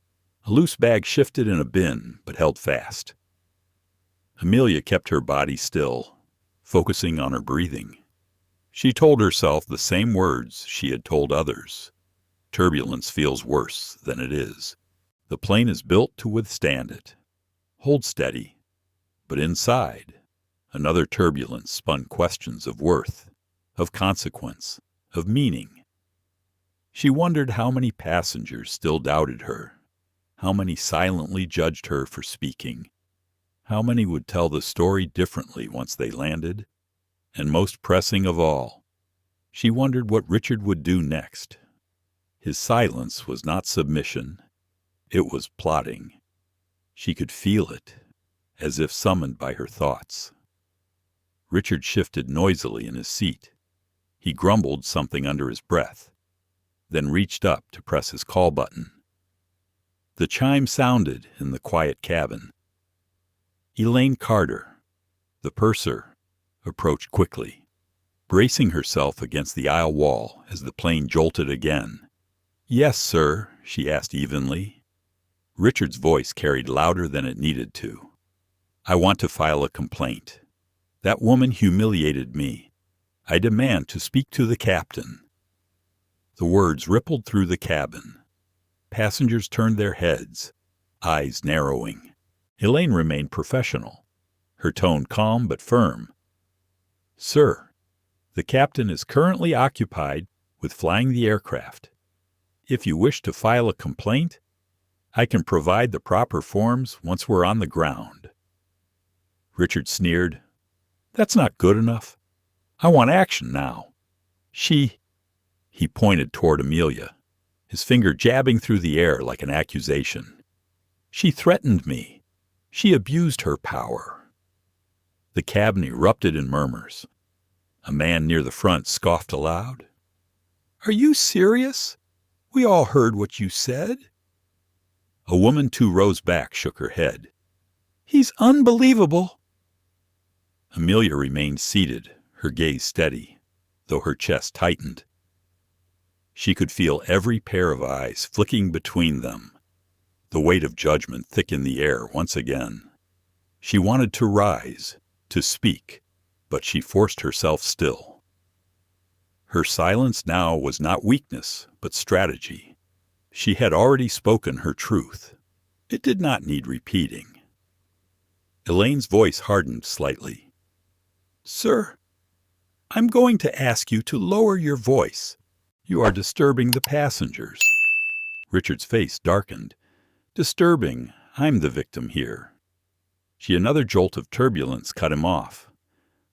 a loose bag shifted in a bin but held fast. Amelia kept her body still, focusing on her breathing. She told herself the same words she had told others. Turbulence feels worse than it is. The plane is built to withstand it. Hold steady. But inside, another turbulence spun questions of worth, of consequence, of meaning. She wondered how many passengers still doubted her, how many silently judged her for speaking, how many would tell the story differently once they landed, and most pressing of all, she wondered what Richard would do next. His silence was not submission, it was plotting. She could feel it, as if summoned by her thoughts. Richard shifted noisily in his seat. He grumbled something under his breath, then reached up to press his call button. The chime sounded in the quiet cabin. Elaine Carter, the purser, approached quickly, bracing herself against the aisle wall as the plane jolted again. "Yes, sir," she asked evenly. Richard's voice carried louder than it needed to. "I want to file a complaint. That woman humiliated me. I demand to speak to the captain." The words rippled through the cabin. Passengers turned their heads, eyes narrowing. Elaine remained professional, her tone calm but firm. "Sir, the captain is currently occupied with flying the aircraft. If you wish to file a complaint, I can provide the proper forms once we're on the ground." Richard sneered. "That's not good enough. I want action now." He pointed toward Amelia. his finger jabbing through the air like an accusation. She threatened me. She abused her power. The cabin erupted in murmurs. A man near the front scoffed aloud. "Are you serious? We all heard what you said." A woman 2 rows back shook her head. "He's unbelievable." Amelia remained seated, her gaze steady, though her chest tightened. She could feel every pair of eyes flicking between them. The weight of judgment thick in the air once again. She wanted to rise, to speak, but she forced herself still. Her silence now was not weakness, but strategy. She had already spoken her truth. It did not need repeating. Elaine's voice hardened slightly. "Sir, I'm going to ask you to lower your voice. You are disturbing the passengers." Richard's face darkened. "Disturbing. I'm the victim here." Another jolt of turbulence cut him off.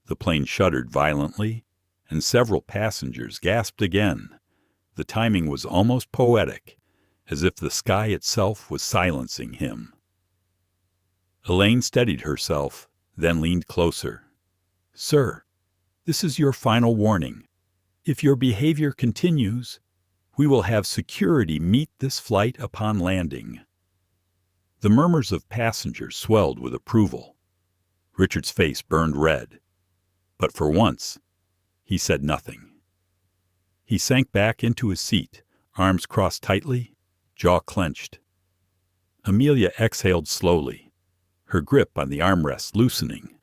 The plane shuddered violently, and several passengers gasped again. The timing was almost poetic, as if the sky itself was silencing him. Elaine steadied herself, then leaned closer. "Sir, this is your final warning. If your behavior continues, we will have security meet this flight upon landing." The murmurs of passengers swelled with approval. Richard's face burned red, but for once, he said nothing. He sank back into his seat, arms crossed tightly, jaw clenched. Amelia exhaled slowly, her grip on the armrest loosening.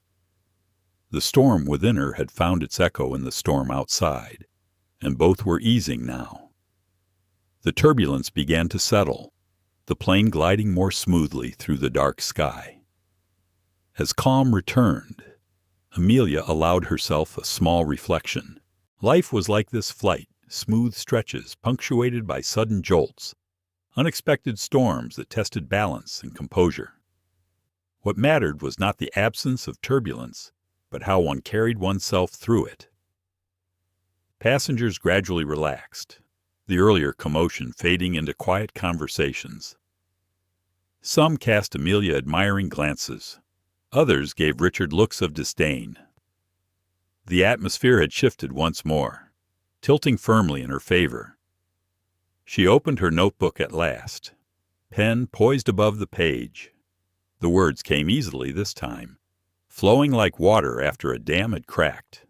The storm within her had found its echo in the storm outside, and both were easing now. The turbulence began to settle, the plane gliding more smoothly through the dark sky. As calm returned, Amelia allowed herself a small reflection. Life was like this flight, smooth stretches punctuated by sudden jolts, unexpected storms that tested balance and composure. What mattered was not the absence of turbulence, but how one carried oneself through it. Passengers gradually relaxed, the earlier commotion fading into quiet conversations. Some cast Amelia admiring glances. Others gave Richard looks of disdain. The atmosphere had shifted once more, tilting firmly in her favor. She opened her notebook at last, pen poised above the page. The words came easily this time, flowing like water after a dam had cracked.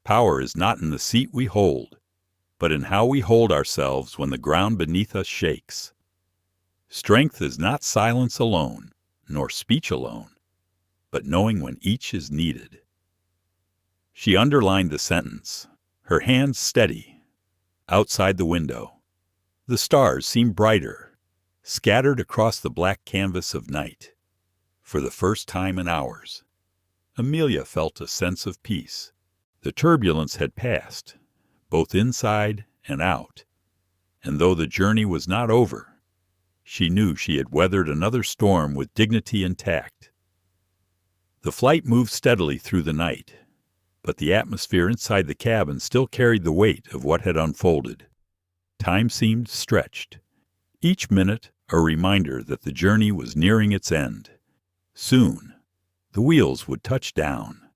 "Power is not in the seat we hold, but in how we hold ourselves when the ground beneath us shakes. Strength is not silence alone, nor speech alone, but knowing when each is needed." She underlined the sentence, her hands steady. Outside the window, the stars seemed brighter, scattered across the black canvas of night. For the first time in hours, Amelia felt a sense of peace. The turbulence had passed, both inside and out, and though the journey was not over, she knew she had weathered another storm with dignity intact. The flight moved steadily through the night, but the atmosphere inside the cabin still carried the weight of what had unfolded. Time seemed stretched, each minute a reminder that the journey was nearing its end. Soon, the wheels would touch down,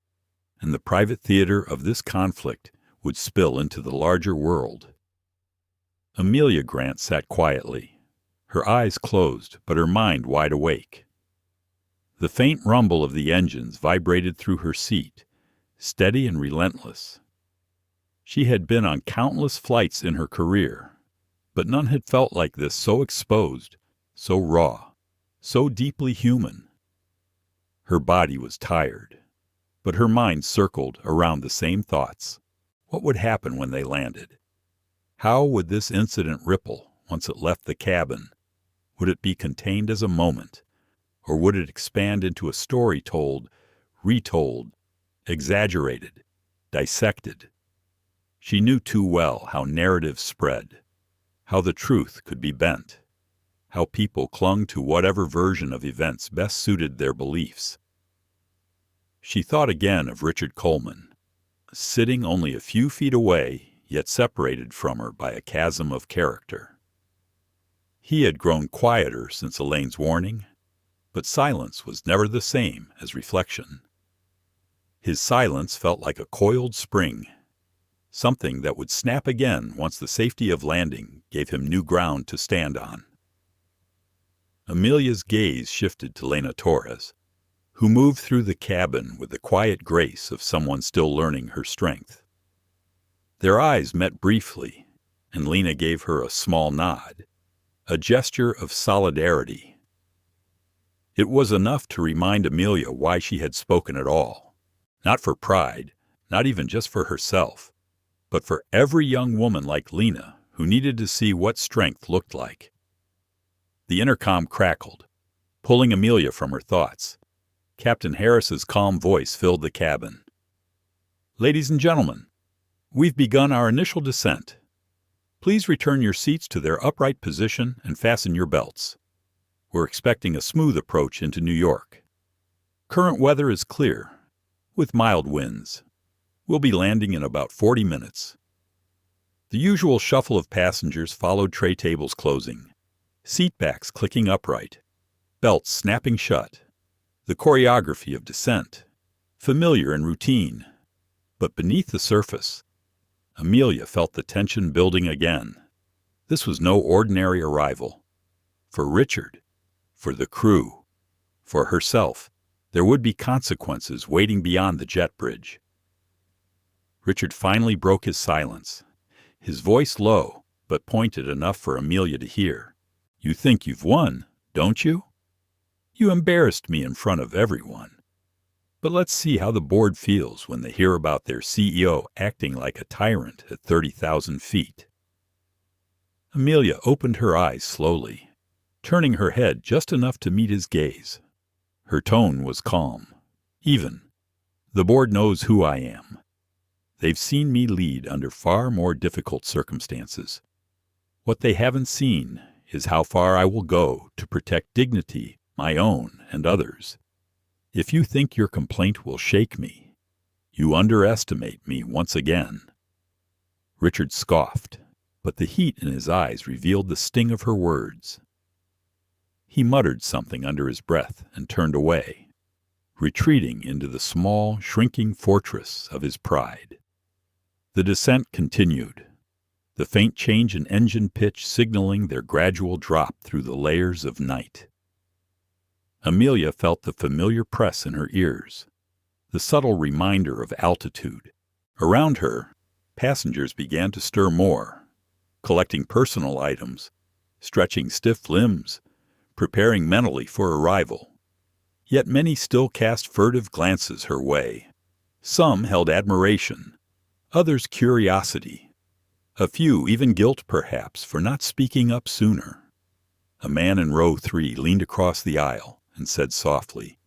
and the private theater of this conflict would spill into the larger world. Amelia Grant sat quietly, her eyes closed but her mind wide awake. The faint rumble of the engines vibrated through her seat, steady and relentless. She had been on countless flights in her career, but none had felt like this, so exposed, so raw, so deeply human. Her body was tired, but her mind circled around the same thoughts. What would happen when they landed? How would this incident ripple once it left the cabin? Would it be contained as a moment, or would it expand into a story told, retold, exaggerated, dissected? She knew too well how narratives spread, how the truth could be bent, how people clung to whatever version of events best suited their beliefs. She thought again of Richard Coleman, sitting only a few feet away, yet separated from her by a chasm of character. He had grown quieter since Elaine's warning, but silence was never the same as reflection. His silence felt like a coiled spring, something that would snap again once the safety of landing gave him new ground to stand on. Amelia's gaze shifted to Lena Torres, who moved through the cabin with the quiet grace of someone still learning her strength. Their eyes met briefly, and Lena gave her a small nod, a gesture of solidarity. It was enough to remind Amelia why she had spoken at all, not for pride, not even just for herself, but for every young woman like Lena who needed to see what strength looked like. The intercom crackled, pulling Amelia from her thoughts. Captain Harris's calm voice filled the cabin. "Ladies and gentlemen, we've begun our initial descent. Please return your seats to their upright position and fasten your belts. We're expecting a smooth approach into New York. Current weather is clear, with mild winds. We'll be landing in about 40 minutes." The usual shuffle of passengers followed tray tables closing, seatbacks clicking upright, belts snapping shut. The choreography of descent, familiar and routine. But beneath the surface, Amelia felt the tension building again. This was no ordinary arrival. For Richard, for the crew, for herself, there would be consequences waiting beyond the jet bridge. Richard finally broke his silence, his voice low, but pointed enough for Amelia to hear. "You think you've won, don't you? You embarrassed me in front of everyone. But let's see how the board feels when they hear about their CEO acting like a tyrant at 30,000 feet. Amelia opened her eyes slowly, turning her head just enough to meet his gaze. Her tone was calm, even. "The board knows who I am. They've seen me lead under far more difficult circumstances. What they haven't seen is how far I will go to protect dignity, my own and others. If you think your complaint will shake me, you underestimate me once again." Richard scoffed, but the heat in his eyes revealed the sting of her words. He muttered something under his breath and turned away, retreating into the small, shrinking fortress of his pride. The descent continued, the faint change in engine pitch signaling their gradual drop through the layers of night. Amelia felt the familiar press in her ears, the subtle reminder of altitude. Around her, passengers began to stir more, collecting personal items, stretching stiff limbs, preparing mentally for arrival. Yet many still cast furtive glances her way. Some held admiration, others curiosity. A few even guilt, perhaps, for not speaking up sooner. A man in row 3 leaned across the aisle and said softly,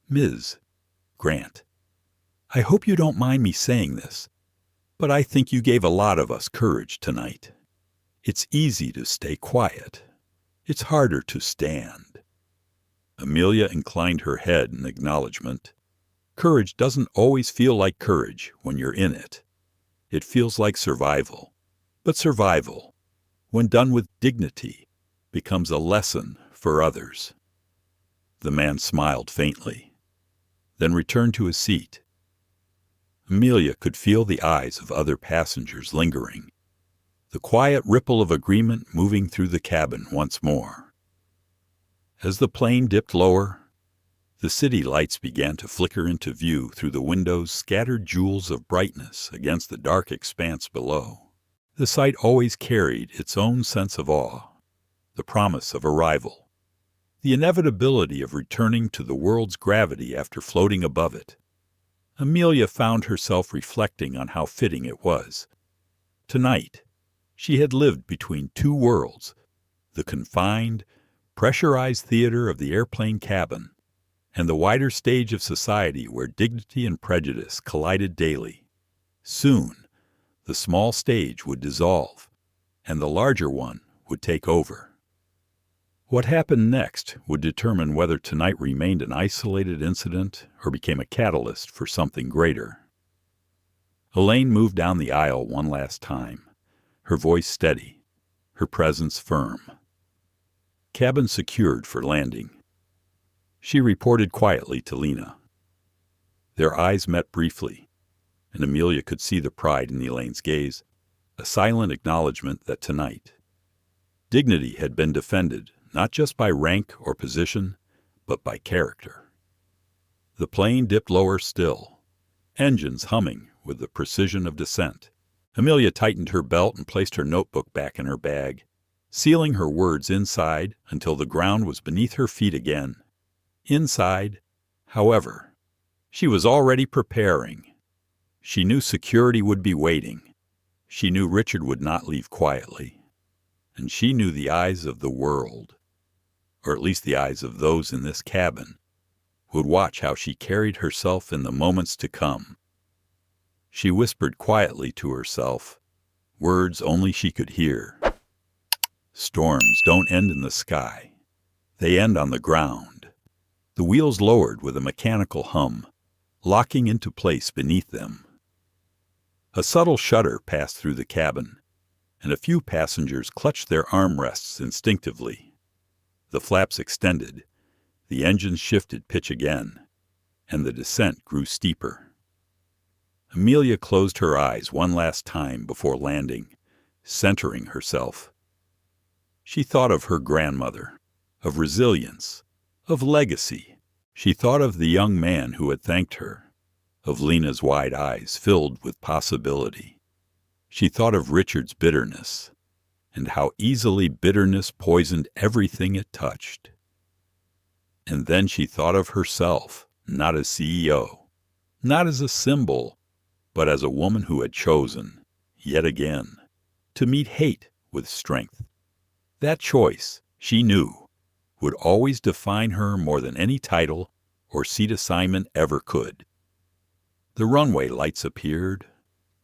"Ms. Grant, I hope you don't mind me saying this, but I think you gave a lot of us courage tonight. It's easy to stay quiet. It's harder to stand." Amelia inclined her head in acknowledgement. Courage doesn't always feel like courage when you're in it. It feels like survival. But survival, when done with dignity, becomes a lesson for others. The man smiled faintly, then returned to his seat. Amelia could feel the eyes of other passengers lingering, the quiet ripple of agreement moving through the cabin once more. As the plane dipped lower, the city lights began to flicker into view through the windows, scattered jewels of brightness against the dark expanse below. The sight always carried its own sense of awe, the promise of arrival, the inevitability of returning to the world's gravity after floating above it. Amelia found herself reflecting on how fitting it was. Tonight, she had lived between two worlds, the confined, pressurized theater of the airplane cabin, and the wider stage of society where dignity and prejudice collided daily. Soon, the small stage would dissolve, and the larger one would take over. What happened next would determine whether tonight remained an isolated incident or became a catalyst for something greater. Elaine moved down the aisle one last time, her voice steady, her presence firm. Cabin secured for landing. She reported quietly to Lena. Their eyes met briefly, and Amelia could see the pride in Elaine's gaze, a silent acknowledgement that tonight dignity had been defended not just by rank or position, but by character. The plane dipped lower still, engines humming with the precision of descent. Amelia tightened her belt and placed her notebook back in her bag, sealing her words inside until the ground was beneath her feet again. Inside, however, she was already preparing. She knew security would be waiting. She knew Richard would not leave quietly. And she knew the eyes of the world, or at least the eyes of those in this cabin, would watch how she carried herself in the moments to come. She whispered quietly to herself, words only she could hear. Storms don't end in the sky. They end on the ground. The wheels lowered with a mechanical hum, locking into place beneath them. A subtle shudder passed through the cabin, and a few passengers clutched their armrests instinctively. The flaps extended, the engines shifted pitch again, and the descent grew steeper. Amelia closed her eyes one last time before landing, centering herself. She thought of her grandmother, of resilience, of legacy. She thought of the young man who had thanked her, of Lena's wide eyes filled with possibility. She thought of Richard's bitterness, and how easily bitterness poisoned everything it touched. And then she thought of herself, not as CEO, not as a symbol, but as a woman who had chosen, yet again, to meet hate with strength. That choice, she knew, would always define her more than any title or seat assignment ever could. The runway lights appeared,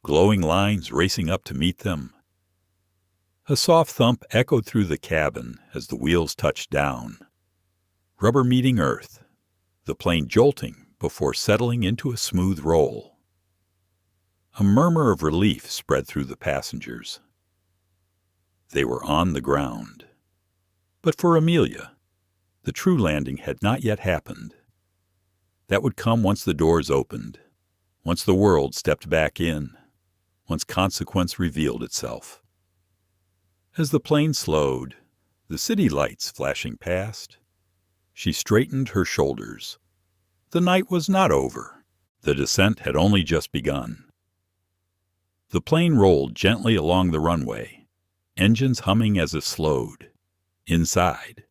glowing lines racing up to meet them. A soft thump echoed through the cabin as the wheels touched down. Rubber meeting earth, the plane jolting before settling into a smooth roll. A murmur of relief spread through the passengers. They were on the ground. But for Amelia, the true landing had not yet happened. That would come once the doors opened, once the world stepped back in, once consequence revealed itself. As the plane slowed, the city lights flashing past, she straightened her shoulders. The night was not over. The descent had only just begun. The plane rolled gently along the runway, engines humming as it slowed. Inside,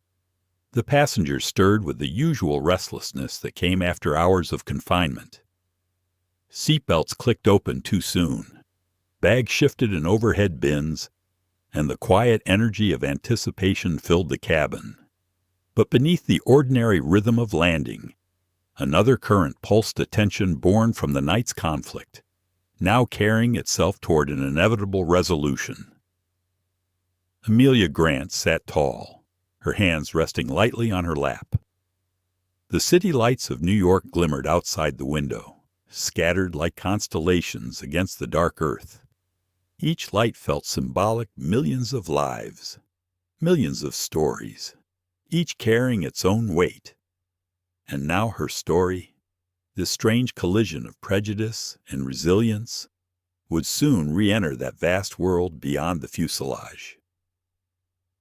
the passengers stirred with the usual restlessness that came after hours of confinement. Seatbelts clicked open too soon. Bags shifted in overhead bins, and the quiet energy of anticipation filled the cabin. But beneath the ordinary rhythm of landing, another current pulsed attention born from the night's conflict, now carrying itself toward an inevitable resolution. Amelia Grant sat tall, her hands resting lightly on her lap. The city lights of New York glimmered outside the window, scattered like constellations against the dark earth. Each light felt symbolic millions of lives, millions of stories, each carrying its own weight. And now her story, this strange collision of prejudice and resilience, would soon re-enter that vast world beyond the fuselage.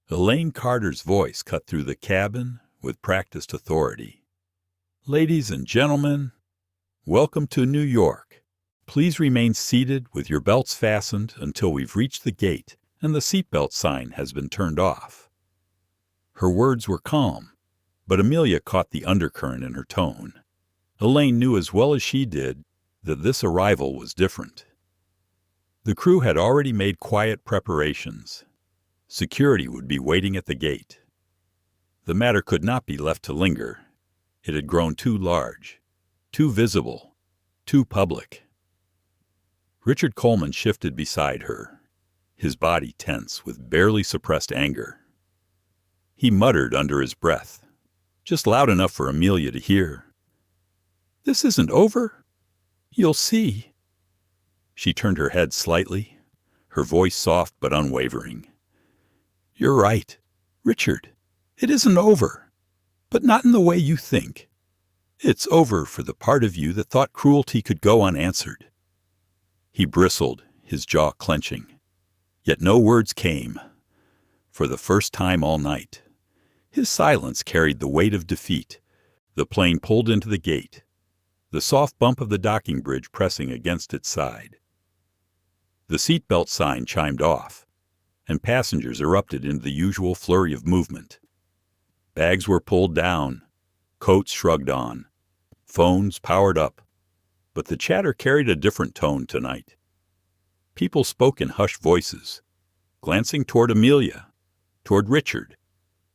Elaine Carter's voice cut through the cabin with practiced authority. Ladies and gentlemen, welcome to New York. Please remain seated with your belts fastened until we've reached the gate and the seatbelt sign has been turned off. Her words were calm, but Amelia caught the undercurrent in her tone. Elaine knew as well as she did that this arrival was different. The crew had already made quiet preparations. Security would be waiting at the gate. The matter could not be left to linger. It had grown too large, too visible, too public. Richard Coleman shifted beside her, his body tense with barely suppressed anger. He muttered under his breath, just loud enough for Amelia to hear, "This isn't over. You'll see." She turned her head slightly, her voice soft but unwavering. "You're right, Richard. It isn't over, but not in the way you think. It's over for the part of you that thought cruelty could go unanswered." He bristled, his jaw clenching. Yet no words came. For the first time all night, his silence carried the weight of defeat. The plane pulled into the gate, the soft bump of the docking bridge pressing against its side. The seatbelt sign chimed off, and passengers erupted into the usual flurry of movement. Bags were pulled down, coats shrugged on, phones powered up, but the chatter carried a different tone tonight. People spoke in hushed voices, glancing toward Amelia, toward Richard,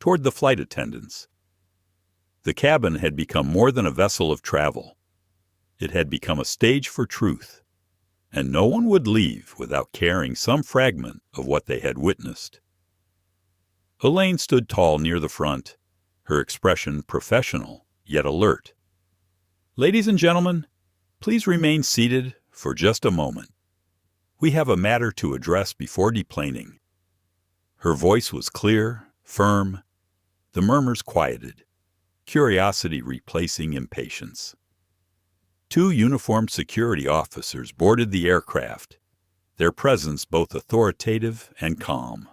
toward the flight attendants. The cabin had become more than a vessel of travel. It had become a stage for truth, and no one would leave without carrying some fragment of what they had witnessed. Elaine stood tall near the front, her expression professional yet alert. "Ladies and gentlemen, please remain seated for just a moment. We have a matter to address before deplaning." Her voice was clear, firm, the murmurs quieted, curiosity replacing impatience. 2 uniformed security officers boarded the aircraft, their presence both authoritative and calm.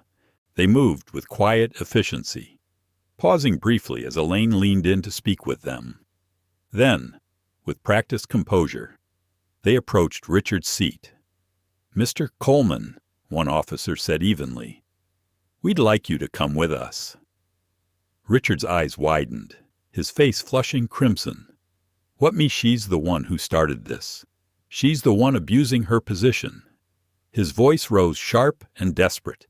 They moved with quiet efficiency, pausing briefly as Elaine leaned in to speak with them. Then, with practiced composure, they approached Richard's seat. "Mr. Coleman," one officer said evenly, "we'd like you to come with us." Richard's eyes widened, his face flushing crimson. "What me she's the one who started this. She's the one abusing her position." His voice rose sharp and desperate.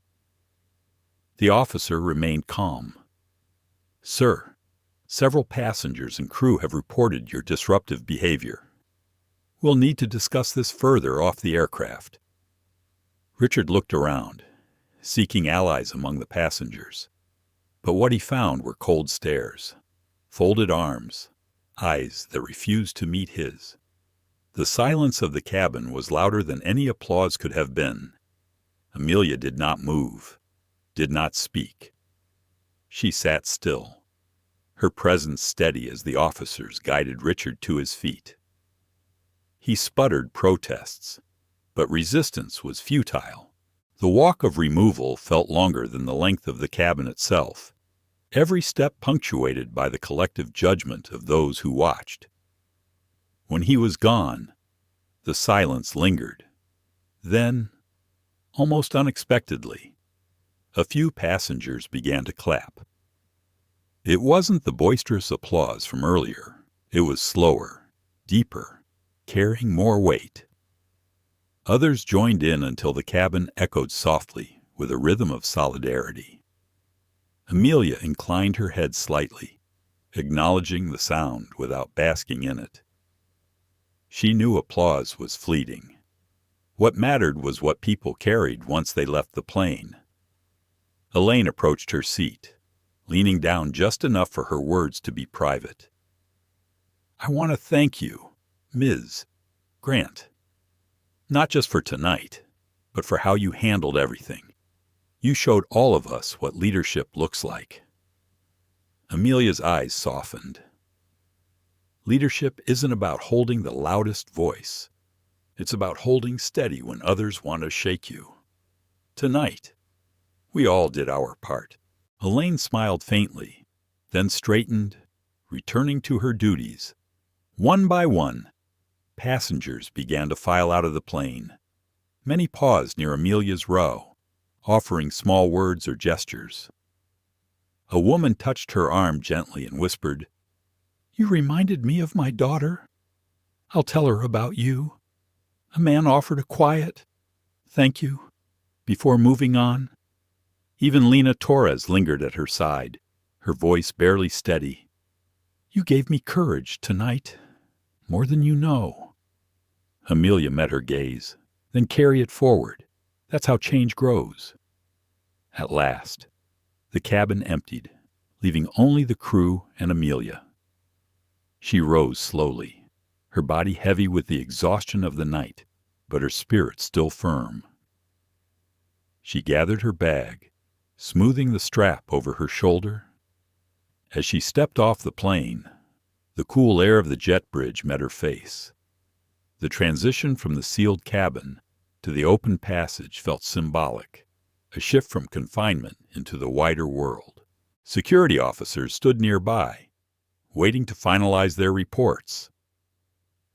The officer remained calm. "Sir, several passengers and crew have reported your disruptive behavior. We'll need to discuss this further off the aircraft." Richard looked around, seeking allies among the passengers. But what he found were cold stares, folded arms, eyes that refused to meet his. The silence of the cabin was louder than any applause could have been. Amelia did not move, did not speak. She sat still, her presence steady as the officers guided Richard to his feet. He sputtered protests, but resistance was futile. The walk of removal felt longer than the length of the cabin itself, every step punctuated by the collective judgment of those who watched. When he was gone, the silence lingered. Then, almost unexpectedly, a few passengers began to clap. It wasn't the boisterous applause from earlier. It was slower, deeper, carrying more weight. Others joined in until the cabin echoed softly with a rhythm of solidarity. Amelia inclined her head slightly, acknowledging the sound without basking in it. She knew applause was fleeting. What mattered was what people carried once they left the plane. Elaine approached her seat, leaning down just enough for her words to be private. "I want to thank you, Ms. Grant. Not just for tonight, but for how you handled everything. You showed all of us what leadership looks like." Amelia's eyes softened. Leadership isn't about holding the loudest voice. It's about holding steady when others want to shake you. Tonight, we all did our part. Elaine smiled faintly, then straightened, returning to her duties. One by one, passengers began to file out of the plane. Many paused near Amelia's row, offering small words or gestures. A woman touched her arm gently and whispered, "You reminded me of my daughter. I'll tell her about you." A man offered a quiet, "Thank you," before moving on. Even Lena Torres lingered at her side, her voice barely steady. "You gave me courage tonight, more than you know." Amelia met her gaze, then carry it forward. That's how change grows. At last, the cabin emptied, leaving only the crew and Amelia. She rose slowly, her body heavy with the exhaustion of the night, but her spirit still firm. She gathered her bag, smoothing the strap over her shoulder, As she stepped off the plane, the cool air of the jet bridge met her face. The transition from the sealed cabin to the open passage felt symbolic, a shift from confinement into the wider world. Security officers stood nearby, waiting to finalize their reports.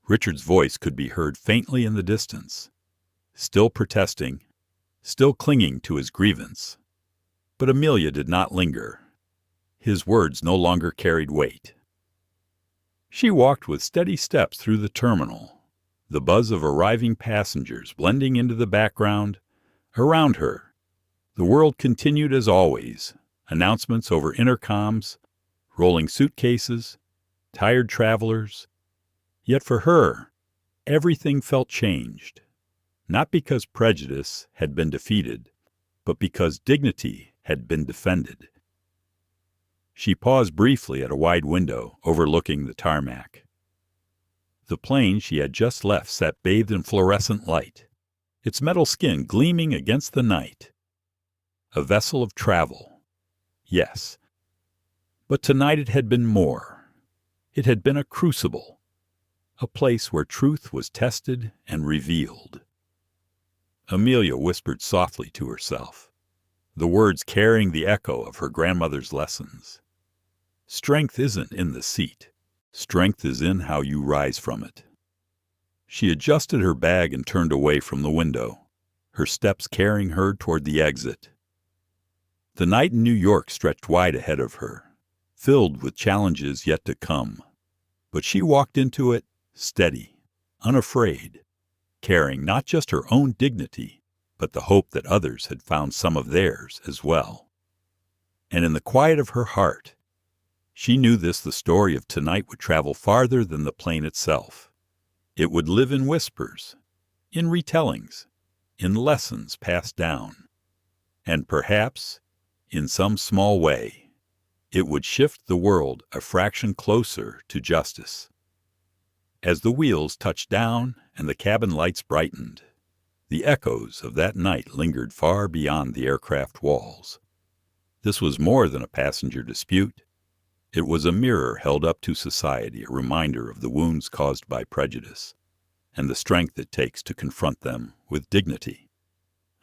Richard's voice could be heard faintly in the distance, still protesting, still clinging to his grievance. But Amelia did not linger. His words no longer carried weight. She walked with steady steps through the terminal, the buzz of arriving passengers blending into the background. Around her, the world continued as always, announcements over intercoms, rolling suitcases, tired travelers. Yet for her, everything felt changed, not because prejudice had been defeated, but because dignity had been defended. She paused briefly at a wide window overlooking the tarmac. The plane she had just left sat bathed in fluorescent light, its metal skin gleaming against the night. A vessel of travel, yes. But tonight it had been more. It had been a crucible, a place where truth was tested and revealed. Amelia whispered softly to herself, the words carrying the echo of her grandmother's lessons. Strength isn't in the seat. Strength is in how you rise from it. She adjusted her bag and turned away from the window, her steps carrying her toward the exit. The night in New York stretched wide ahead of her, filled with challenges yet to come. But she walked into it steady, unafraid, carrying not just her own dignity, but the hope that others had found some of theirs as well. And in the quiet of her heart, she knew the story of tonight would travel farther than the plane itself. It would live in whispers, in retellings, in lessons passed down. And perhaps, in some small way, it would shift the world a fraction closer to justice. As the wheels touched down and the cabin lights brightened, the echoes of that night lingered far beyond the aircraft walls. This was more than a passenger dispute. It was a mirror held up to society, a reminder of the wounds caused by prejudice, and the strength it takes to confront them with dignity.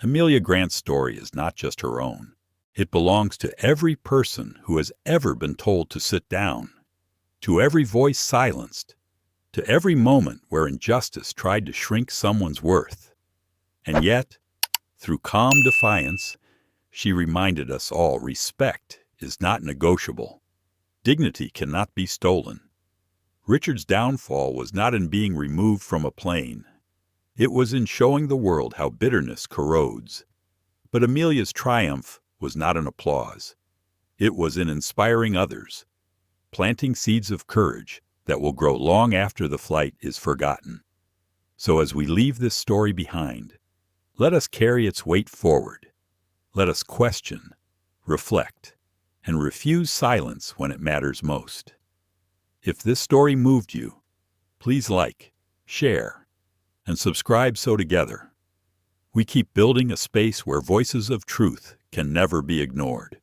Amelia Grant's story is not just her own. It belongs to every person who has ever been told to sit down, to every voice silenced, to every moment where injustice tried to shrink someone's worth. And yet, through calm defiance, she reminded us all respect is not negotiable. Dignity cannot be stolen. Richard's downfall was not in being removed from a plane. It was in showing the world how bitterness corrodes. But Amelia's triumph was not an applause. It was in inspiring others, planting seeds of courage that will grow long after the flight is forgotten. So as we leave this story behind, let us carry its weight forward. Let us question, reflect, and refuse silence when it matters most. If this story moved you, please like, share, and subscribe so together we keep building a space where voices of truth can never be ignored.